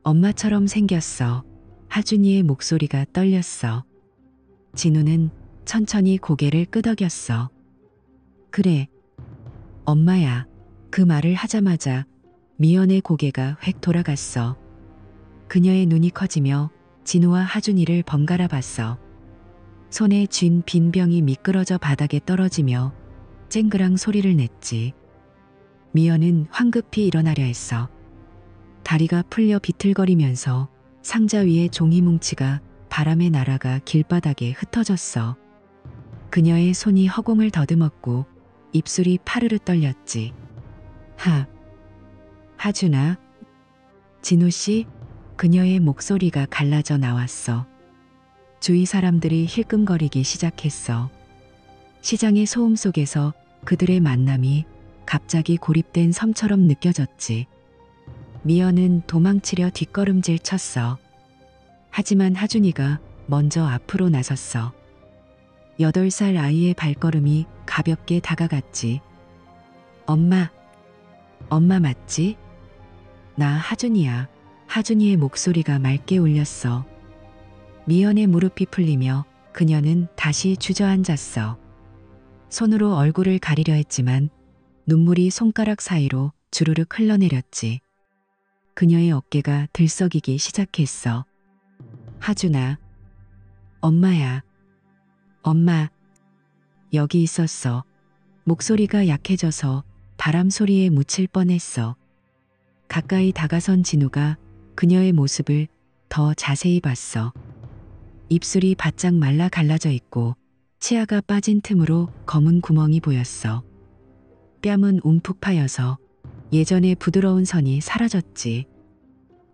엄마처럼 생겼어. 하준이의 목소리가 떨렸어. 진우는 천천히 고개를 끄덕였어. 그래, 엄마야. 그 말을 하자마자 미연의 고개가 획 돌아갔어. 그녀의 눈이 커지며 진우와 하준이를 번갈아 봤어. 손에 쥔 빈 병이 미끄러져 바닥에 떨어지며 쨍그랑 소리를 냈지. 미연은 황급히 일어나려 했어. 다리가 풀려 비틀거리면서 상자 위에 종이 뭉치가 바람에 날아가 길바닥에 흩어졌어. 그녀의 손이 허공을 더듬었고 입술이 파르르 떨렸지. 하준아. 진우씨. 그녀의 목소리가 갈라져 나왔어. 주위 사람들이 힐끔거리기 시작했어. 시장의 소음 속에서 그들의 만남이 갑자기 고립된 섬처럼 느껴졌지. 미연은 도망치려 뒷걸음질 쳤어. 하지만 하준이가 먼저 앞으로 나섰어. 8살 아이의 발걸음이 가볍게 다가갔지. 엄마 맞지? 나 하준이야. 하준이의 목소리가 맑게 울렸어. 미연의 무릎이 풀리며 그녀는 다시 주저앉았어. 손으로 얼굴을 가리려 했지만 눈물이 손가락 사이로 주르륵 흘러내렸지. 그녀의 어깨가 들썩이기 시작했어. 하준아. 엄마야. 엄마. 여기 있었어. 목소리가 약해져서 바람 소리에 묻힐 뻔했어. 가까이 다가선 진우가 그녀의 모습을 더 자세히 봤어. 입술이 바짝 말라 갈라져 있고 치아가 빠진 틈으로 검은 구멍이 보였어. 뺨은 움푹 파여서 예전의 부드러운 선이 사라졌지.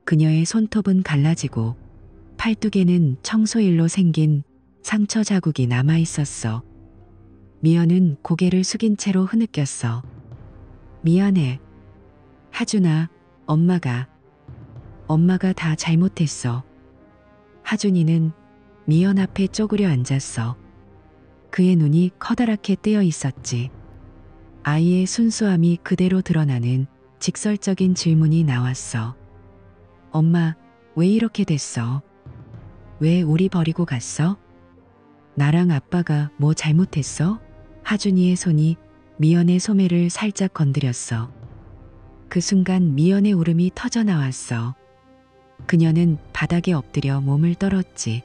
그녀의 손톱은 갈라지고 팔뚝에는 청소일로 생긴 상처 자국이 남아 있었어. 미연은 고개를 숙인 채로 흐느꼈어. 미안해. 하준아, 엄마가 다 잘못했어. 하준이는 미연 앞에 쪼그려 앉았어. 그의 눈이 커다랗게 뜨여 있었지. 아이의 순수함이 그대로 드러나는 직설적인 질문이 나왔어. 엄마, 왜 이렇게 됐어? 왜 우리 버리고 갔어? 나랑 아빠가 뭐 잘못했어? 하준이의 손이 미연의 소매를 살짝 건드렸어. 그 순간 미연의 울음이 터져 나왔어. 그녀는 바닥에 엎드려 몸을 떨었지.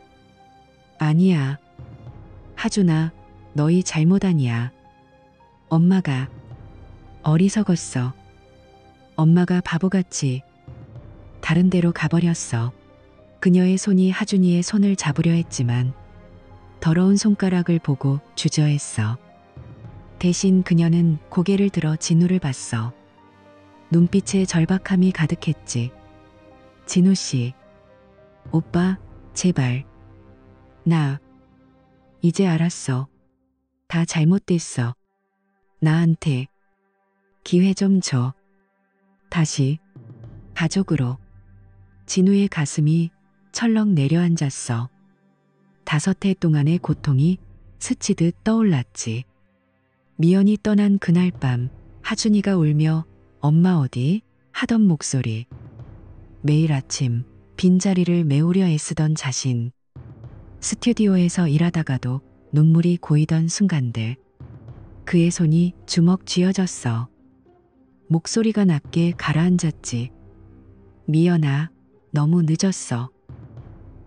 아니야. 하준아, 너희 잘못 아니야. 엄마가 어리석었어. 엄마가 바보같이 다른 데로 가버렸어. 그녀의 손이 하준이의 손을 잡으려 했지만 더러운 손가락을 보고 주저했어. 대신 그녀는 고개를 들어 진우를 봤어. 눈빛에 절박함이 가득했지. 진우 씨, 오빠, 제발. 나 이제 알았어. 다 잘못됐어. 나한테 기회 좀 줘. 다시 가족으로. 진우의 가슴이 철렁 내려앉았어. 5해 동안의 고통이 스치듯 떠올랐지. 미연이 떠난 그날 밤 하준이가 울며 엄마 어디? 하던 목소리. 매일 아침 빈자리를 메우려 애쓰던 자신. 스튜디오에서 일하다가도 눈물이 고이던 순간들. 그의 손이 주먹 쥐어졌어. 목소리가 낮게 가라앉았지. 미연아, 너무 늦었어.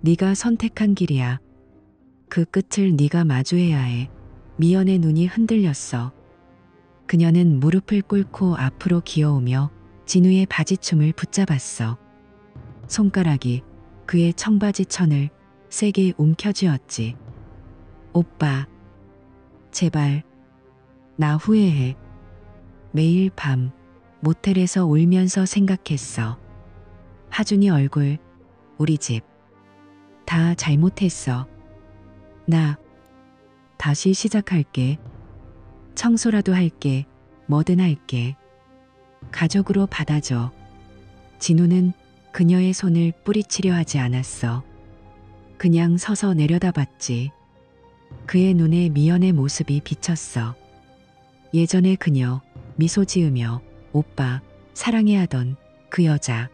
네가 선택한 길이야. 그 끝을 네가 마주해야 해. 미연의 눈이 흔들렸어. 그녀는 무릎을 꿇고 앞으로 기어오며 진우의 바지춤을 붙잡았어. 손가락이 그의 청바지 천을 세게 움켜쥐었지. 오빠, 제발, 나 후회해. 매일 밤 모텔에서 울면서 생각했어. 하준이 얼굴, 우리 집. 다 잘못했어. 나 다시 시작할게. 청소라도 할게. 뭐든 할게. 가족으로 받아줘. 진우는 그녀의 손을 뿌리치려 하지 않았어. 그냥 서서 내려다봤지. 그의 눈에 미연의 모습이 비쳤어. 예전에 그녀 미소 지으며 오빠 사랑해 하던 그 여자.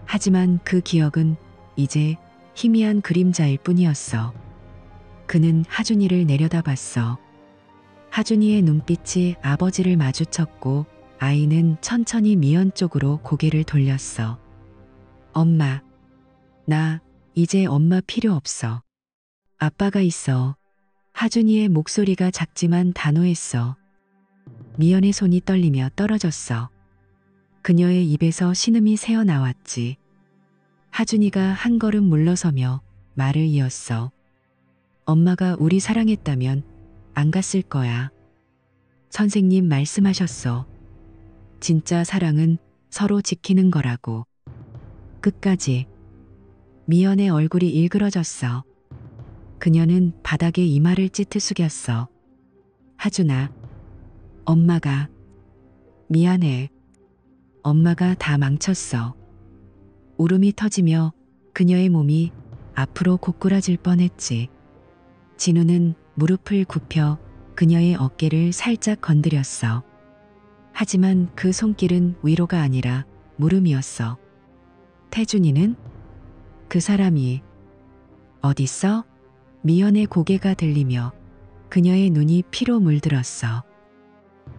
하지만 그 기억은 이제 희미한 그림자일 뿐이었어. 그는 하준이를 내려다봤어. 하준이의 눈빛이 아버지를 마주쳤고 아이는 천천히 미연 쪽으로 고개를 돌렸어. 엄마, 나 이제 엄마 필요 없어. 아빠가 있어. 하준이의 목소리가 작지만 단호했어. 미연의 손이 떨리며 떨어졌어. 그녀의 입에서 신음이 새어나왔지. 하준이가 한 걸음 물러서며 말을 이었어. 엄마가 우리 사랑했다면 안 갔을 거야. 선생님 말씀하셨어. 진짜 사랑은 서로 지키는 거라고. 끝까지. 미연의 얼굴이 일그러졌어. 그녀는 바닥에 이마를 찌트숙였어. 하준아, 엄마가 미안해. 엄마가 다 망쳤어. 울음이 터지며 그녀의 몸이 앞으로 고꾸라질 뻔했지. 진우는 무릎을 굽혀 그녀의 어깨를 살짝 건드렸어. 하지만 그 손길은 위로가 아니라 물음이었어. 태준이는? 그 사람이 어딨어? 미연의 고개가 들리며 그녀의 눈이 피로 물들었어.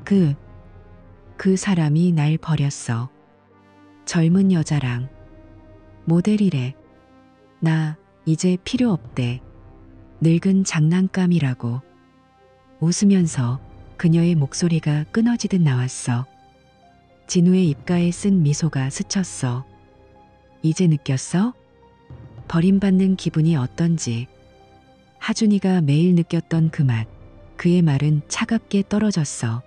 그 사람이 날 버렸어. 젊은 여자랑. 모델이래. 나 이제 필요 없대. 늙은 장난감이라고. 웃으면서 그녀의 목소리가 끊어지듯 나왔어. 진우의 입가에 쓴 미소가 스쳤어. 이제 느꼈어? 버림받는 기분이 어떤지. 하준이가 매일 느꼈던 그 맛, 그의 말은 차갑게 떨어졌어.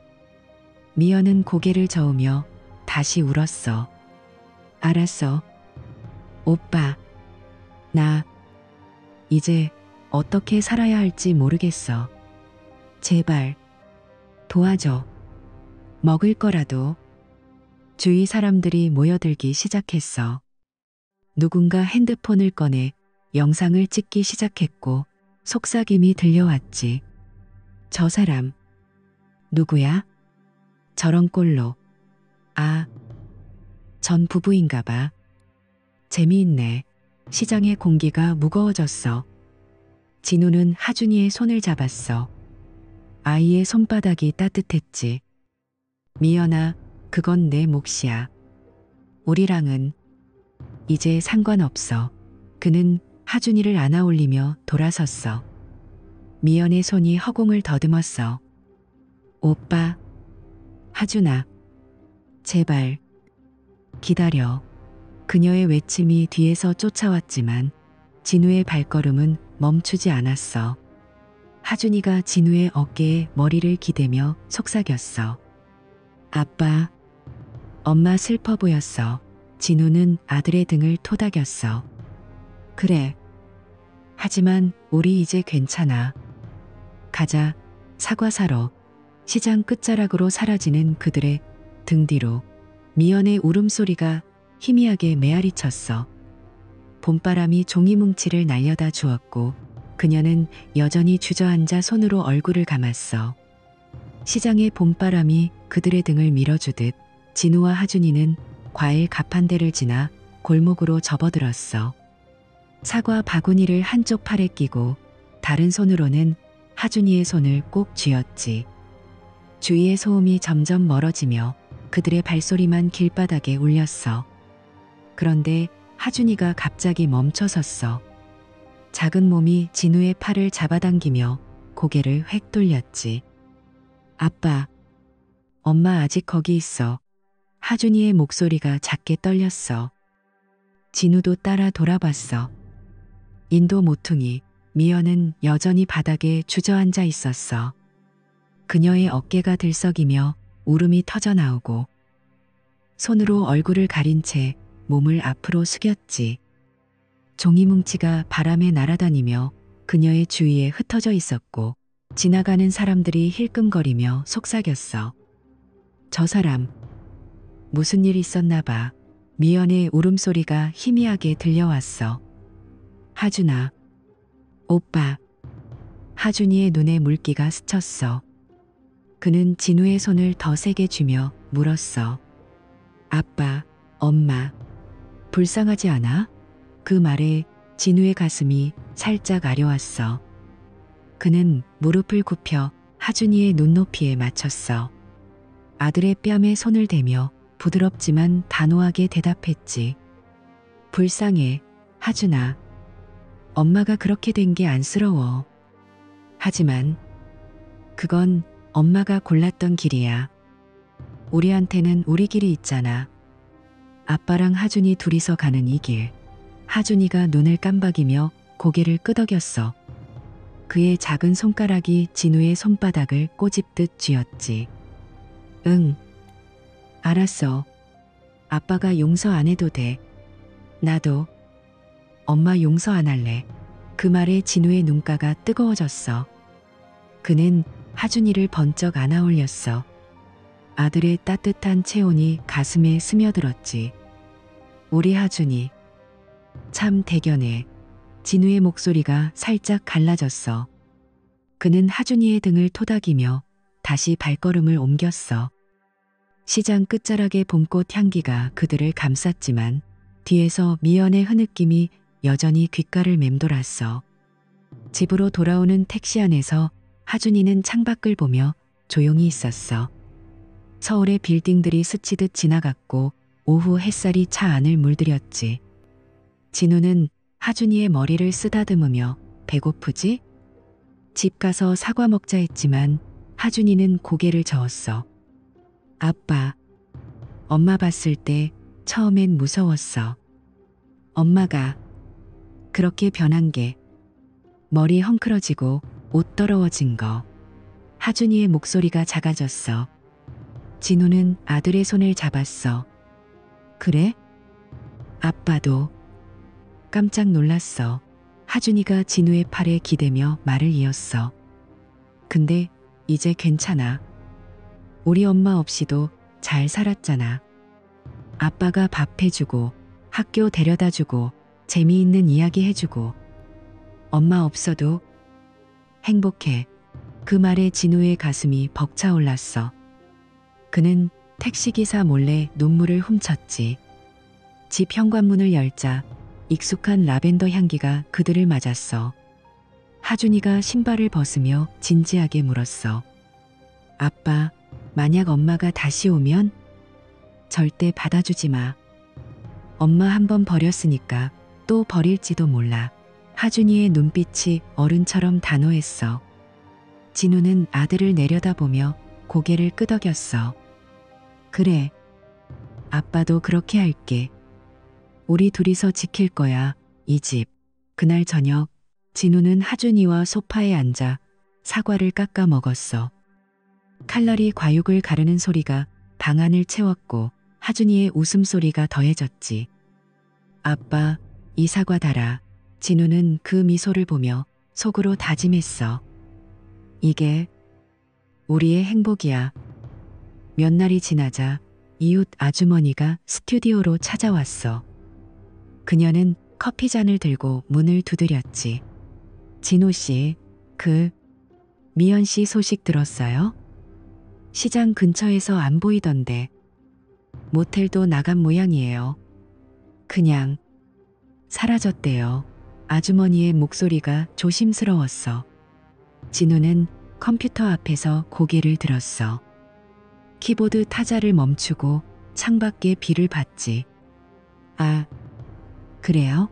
미연은 고개를 저으며 다시 울었어. 알았어. 오빠. 나 이제 어떻게 살아야 할지 모르겠어. 제발 도와줘. 먹을 거라도. 주위 사람들이 모여들기 시작했어. 누군가 핸드폰을 꺼내 영상을 찍기 시작했고 속삭임이 들려왔지. 저 사람 누구야? 저런 꼴로. 아, 전 부부인가 봐. 재미있네. 시장의 공기가 무거워졌어. 진우는 하준이의 손을 잡았어. 아이의 손바닥이 따뜻했지. 미연아, 그건 내 몫이야. 우리랑은 이제 상관없어. 그는 하준이를 안아올리며 돌아섰어. 미연의 손이 허공을 더듬었어. 오빠. 하준아. 제발. 기다려. 그녀의 외침이 뒤에서 쫓아왔지만 진우의 발걸음은 멈추지 않았어. 하준이가 진우의 어깨에 머리를 기대며 속삭였어. 아빠. 엄마 슬퍼 보였어. 진우는 아들의 등을 토닥였어. 그래. 하지만 우리 이제 괜찮아. 가자. 사과 사러. 시장 끝자락으로 사라지는 그들의 등 뒤로 미연의 울음소리가 희미하게 메아리쳤어. 봄바람이 종이뭉치를 날려다 주었고 그녀는 여전히 주저앉아 손으로 얼굴을 감았어. 시장의 봄바람이 그들의 등을 밀어주듯 진우와 하준이는 과일 가판대를 지나 골목으로 접어들었어. 사과 바구니를 한쪽 팔에 끼고 다른 손으로는 하준이의 손을 꼭 쥐었지. 주위의 소음이 점점 멀어지며 그들의 발소리만 길바닥에 울렸어. 그런데 하준이가 갑자기 멈춰섰어. 작은 몸이 진우의 팔을 잡아당기며 고개를 획 돌렸지. 아빠. 엄마 아직 거기 있어. 하준이의 목소리가 작게 떨렸어. 진우도 따라 돌아봤어. 인도 모퉁이 미연은 여전히 바닥에 주저앉아 있었어. 그녀의 어깨가 들썩이며 울음이 터져나오고 손으로 얼굴을 가린 채 몸을 앞으로 숙였지. 종이뭉치가 바람에 날아다니며 그녀의 주위에 흩어져 있었고 지나가는 사람들이 힐끔거리며 속삭였어. 저 사람 무슨 일 있었나 봐. 미연의 울음소리가 희미하게 들려왔어. 하준아. 오빠. 하준이의 눈에 물기가 스쳤어. 그는 진우의 손을 더 세게 쥐며 물었어. 아빠, 엄마. 불쌍하지 않아? 그 말에 진우의 가슴이 살짝 아려왔어. 그는 무릎을 굽혀 하준이의 눈높이에 맞췄어. 아들의 뺨에 손을 대며 부드럽지만 단호하게 대답했지. 불쌍해, 하준아. 엄마가 그렇게 된 게 안쓰러워. 하지만 그건 엄마가 골랐던 길이야. 우리한테는 우리 길이 있잖아. 아빠랑 하준이 둘이서 가는 이 길. 하준이가 눈을 깜박이며 고개를 끄덕였어. 그의 작은 손가락이 진우의 손바닥을 꼬집듯 쥐었지. 응. 알았어. 아빠가 용서 안 해도 돼. 나도. 엄마 용서 안 할래. 그 말에 진우의 눈가가 뜨거워졌어. 그는 하준이를 번쩍 안아올렸어. 아들의 따뜻한 체온이 가슴에 스며들었지. 우리 하준이. 참 대견해. 진우의 목소리가 살짝 갈라졌어. 그는 하준이의 등을 토닥이며 다시 발걸음을 옮겼어. 시장 끝자락의 봄꽃 향기가 그들을 감쌌지만 뒤에서 미연의 흐느낌이 여전히 귓가를 맴돌았어. 집으로 돌아오는 택시 안에서 하준이는 창밖을 보며 조용히 있었어. 서울의 빌딩들이 스치듯 지나갔고 오후 햇살이 차 안을 물들였지. 진우는 하준이의 머리를 쓰다듬으며 배고프지? 집 가서 사과 먹자 했지만 하준이는 고개를 저었어. 아빠. 엄마 봤을 때 처음엔 무서웠어. 엄마가 그렇게 변한 게, 머리 헝클어지고 옷 더러워진 거. 하준이의 목소리가 작아졌어. 진우는 아들의 손을 잡았어. 그래? 아빠도. 깜짝 놀랐어. 하준이가 진우의 팔에 기대며 말을 이었어. 근데 이제 괜찮아. 우리 엄마 없이도 잘 살았잖아. 아빠가 밥 해주고 학교 데려다주고 재미있는 이야기 해주고 엄마 없어도 행복해. 그 말에 진우의 가슴이 벅차올랐어. 그는 택시기사 몰래 눈물을 훔쳤지. 집 현관문을 열자 익숙한 라벤더 향기가 그들을 맞았어. 하준이가 신발을 벗으며 진지하게 물었어. 아빠, 만약 엄마가 다시 오면? 절대 받아주지 마. 엄마 한 번 버렸으니까 또 버릴지도 몰라. 하준이의 눈빛이 어른처럼 단호했어. 진우는 아들을 내려다보며 고개를 끄덕였어. 그래. 아빠도 그렇게 할게. 우리 둘이서 지킬 거야, 이 집. 그날 저녁, 진우는 하준이와 소파에 앉아 사과를 깎아 먹었어. 칼날이 과육을 가르는 소리가 방 안을 채웠고 하준이의 웃음소리가 더해졌지. 아빠, 이 사과 달아. 진우는 그 미소를 보며 속으로 다짐했어. 이게 우리의 행복이야. 몇 날이 지나자 이웃 아주머니가 스튜디오로 찾아왔어. 그녀는 커피잔을 들고 문을 두드렸지. 진우 씨, 미연 씨 소식 들었어요? 시장 근처에서 안 보이던데. 모텔도 나간 모양이에요. 그냥 사라졌대요. 아주머니의 목소리가 조심스러웠어. 진우는 컴퓨터 앞에서 고개를 들었어. 키보드 타자를 멈추고 창밖에 비를 봤지. 아, 그래요?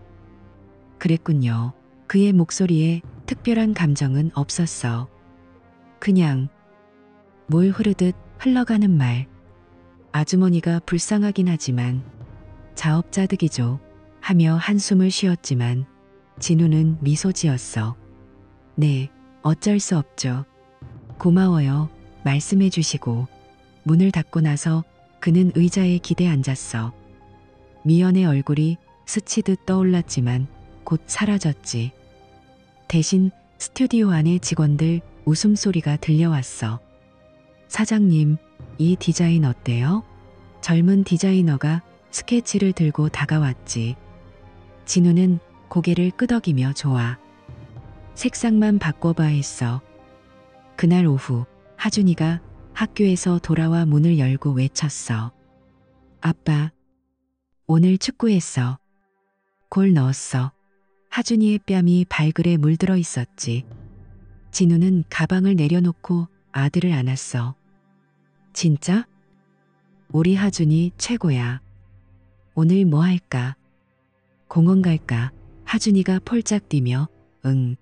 그랬군요. 그의 목소리에 특별한 감정은 없었어. 그냥 물 흐르듯 흘러가는 말. 아주머니가 불쌍하긴 하지만 자업자득이죠. 하며 한숨을 쉬었지만 진우는 미소 지었어. 네, 어쩔 수 없죠. 고마워요. 말씀해 주시고. 문을 닫고 나서 그는 의자에 기대 앉았어. 미연의 얼굴이 스치듯 떠올랐지만 곧 사라졌지. 대신 스튜디오 안의 직원들 웃음소리가 들려왔어. 사장님, 이 디자인 어때요? 젊은 디자이너가 스케치를 들고 다가왔지. 진우는 고개를 끄덕이며 좋아. 색상만 바꿔봐 했어. 그날 오후 하준이가 학교에서 돌아와 문을 열고 외쳤어. 아빠, 오늘 축구했어. 골 넣었어. 하준이의 뺨이 발글에 물들어 있었지. 진우는 가방을 내려놓고 아들을 안았어. 진짜? 우리 하준이 최고야. 오늘 뭐 할까? 공원 갈까? 하준이가 폴짝 뛰며 응.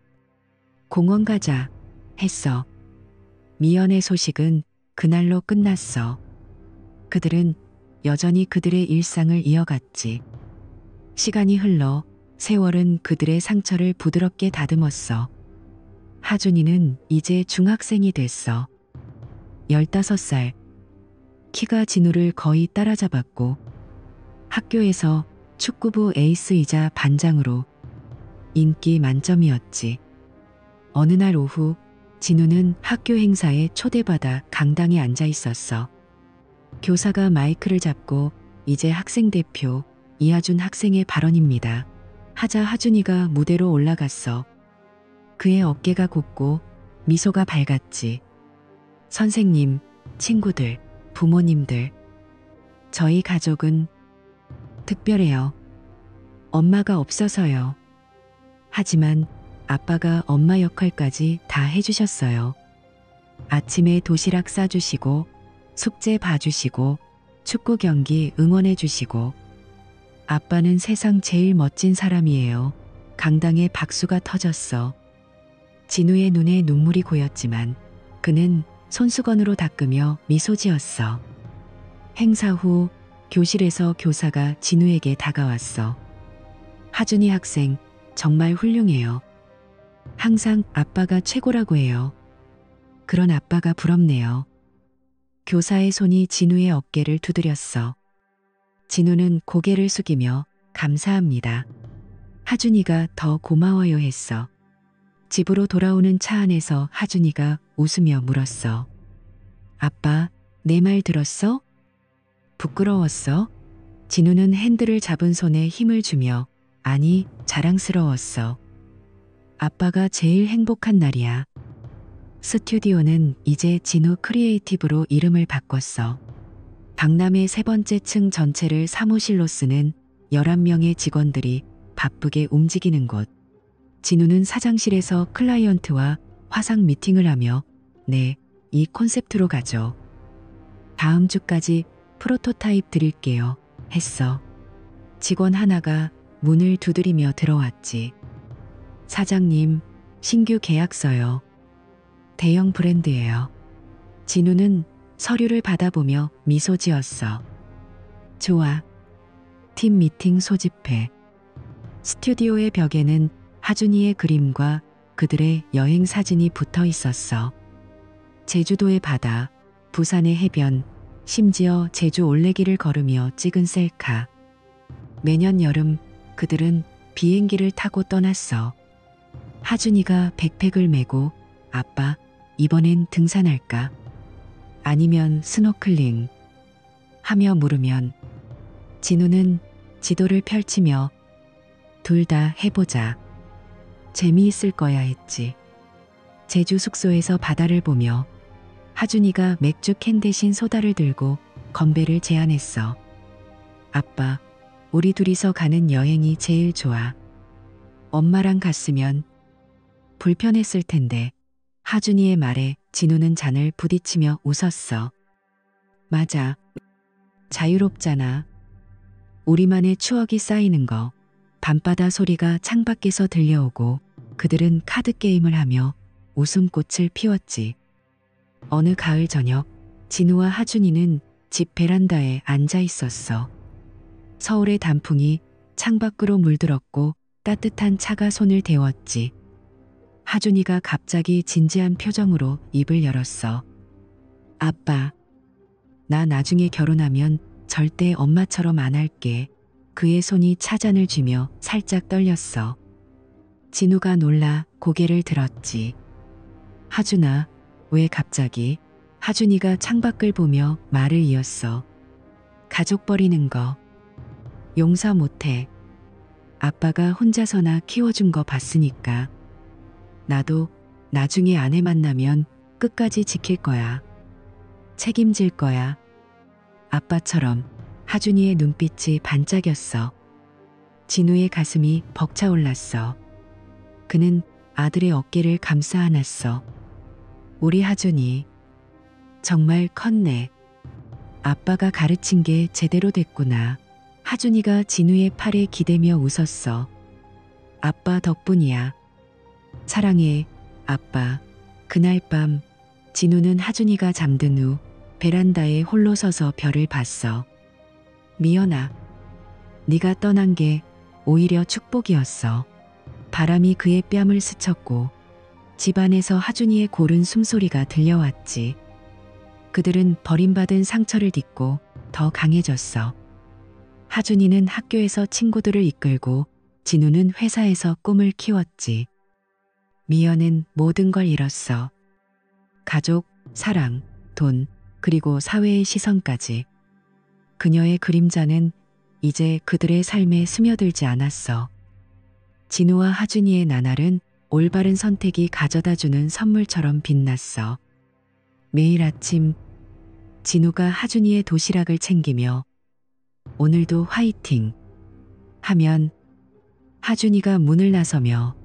공원 가자 했어. 미연의 소식은 그날로 끝났어. 그들은 여전히 그들의 일상을 이어갔지. 시간이 흘러 세월은 그들의 상처를 부드럽게 다듬었어. 하준이는 이제 중학생이 됐어. 15살. 키가 진우를 거의 따라잡았고 학교에서 축구부 에이스이자 반장으로 인기 만점이었지. 어느 날 오후 진우는 학교 행사에 초대받아 강당에 앉아 있었어. 교사가 마이크를 잡고 이제 학생 대표 이하준 학생의 발언입니다. 하자 하준이가 무대로 올라갔어. 그의 어깨가 곱고 미소가 밝았지. 선생님, 친구들, 부모님들. 저희 가족은 특별해요. 엄마가 없어서요. 하지만 아빠가 엄마 역할까지 다 해주셨어요. 아침에 도시락 싸주시고 숙제 봐주시고 축구 경기 응원해주시고 아빠는 세상 제일 멋진 사람이에요. 강당에 박수가 터졌어. 진우의 눈에 눈물이 고였지만 그는 손수건으로 닦으며 미소 지었어. 행사 후 교실에서 교사가 진우에게 다가왔어. 하준이 학생 정말 훌륭해요. 항상 아빠가 최고라고 해요. 그런 아빠가 부럽네요. 교사의 손이 진우의 어깨를 두드렸어. 진우는 고개를 숙이며 감사합니다. 하준이가 더 고마워요 했어. 집으로 돌아오는 차 안에서 하준이가 웃으며 물었어. 아빠, 내 말 들었어? 부끄러웠어? 진우는 핸들을 잡은 손에 힘을 주며 아니, 자랑스러웠어. 아빠가 제일 행복한 날이야. 스튜디오는 이제 진우 크리에이티브로 이름을 바꿨어. 박람회 3번째 층 전체를 사무실로 쓰는 11명의 직원들이 바쁘게 움직이는 곳. 진우는 사장실에서 클라이언트와 화상 미팅을 하며 네, 이 콘셉트로 가죠. 다음 주까지 프로토타입 드릴게요. 했어. 직원 하나가 문을 두드리며 들어왔지. 사장님, 신규 계약서요. 대형 브랜드예요. 진우는 서류를 받아보며 미소 지었어. 좋아. 팀 미팅 소집해. 스튜디오의 벽에는 하준이의 그림과 그들의 여행 사진이 붙어 있었어. 제주도의 바다, 부산의 해변, 심지어 제주 올레길을 걸으며 찍은 셀카. 매년 여름 그들은 비행기를 타고 떠났어. 하준이가 백팩을 메고 아빠, 이번엔 등산할까? 아니면 스노클링? 하며 물으면 진우는 지도를 펼치며 둘 다 해보자. 재미있을 거야 했지. 제주 숙소에서 바다를 보며 하준이가 맥주 캔 대신 소다를 들고 건배를 제안했어. 아빠, 우리 둘이서 가는 여행이 제일 좋아. 엄마랑 갔으면 불편했을 텐데. 하준이의 말에 진우는 잔을 부딪히며 웃었어. 맞아. 자유롭잖아. 우리만의 추억이 쌓이는 거. 밤바다 소리가 창밖에서 들려오고 그들은 카드게임을 하며 웃음꽃을 피웠지. 어느 가을 저녁 진우와 하준이는 집 베란다에 앉아 있었어. 서울의 단풍이 창밖으로 물들었고 따뜻한 차가 손을 데웠지. 하준이가 갑자기 진지한 표정으로 입을 열었어. 아빠, 나 나중에 결혼하면 절대 엄마처럼 안 할게. 그의 손이 차잔을 쥐며 살짝 떨렸어. 진우가 놀라 고개를 들었지. 하준아, 왜 갑자기? 하준이가 창밖을 보며 말을 이었어. 가족 버리는 거 용서 못해. 아빠가 혼자서나 키워준 거 봤으니까. 나도 나중에 아내 만나면 끝까지 지킬 거야. 책임질 거야. 아빠처럼. 하준이의 눈빛이 반짝였어. 진우의 가슴이 벅차올랐어. 그는 아들의 어깨를 감싸 안았어. 우리 하준이 정말 컸네. 아빠가 가르친 게 제대로 됐구나. 하준이가 진우의 팔에 기대며 웃었어. 아빠 덕분이야. 사랑해, 아빠. 그날 밤 진우는 하준이가 잠든 후 베란다에 홀로 서서 별을 봤어. 미연아, 네가 떠난 게 오히려 축복이었어. 바람이 그의 뺨을 스쳤고 집안에서 하준이의 고른 숨소리가 들려왔지. 그들은 버림받은 상처를 딛고 더 강해졌어. 하준이는 학교에서 친구들을 이끌고 진우는 회사에서 꿈을 키웠지. 미연은 모든 걸 잃었어. 가족, 사랑, 돈, 그리고 사회의 시선까지. 그녀의 그림자는 이제 그들의 삶에 스며들지 않았어. 진우와 하준이의 나날은 올바른 선택이 가져다주는 선물처럼 빛났어. 매일 아침 진우가 하준이의 도시락을 챙기며 오늘도 화이팅 하면 하준이가 문을 나서며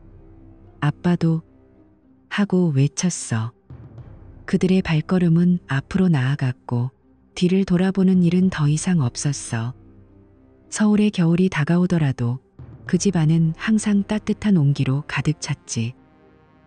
아빠도 하고 외쳤어. 그들의 발걸음은 앞으로 나아갔고 뒤를 돌아보는 일은 더 이상 없었어. 서울의 겨울이 다가오더라도 그 집 안은 항상 따뜻한 온기로 가득 찼지.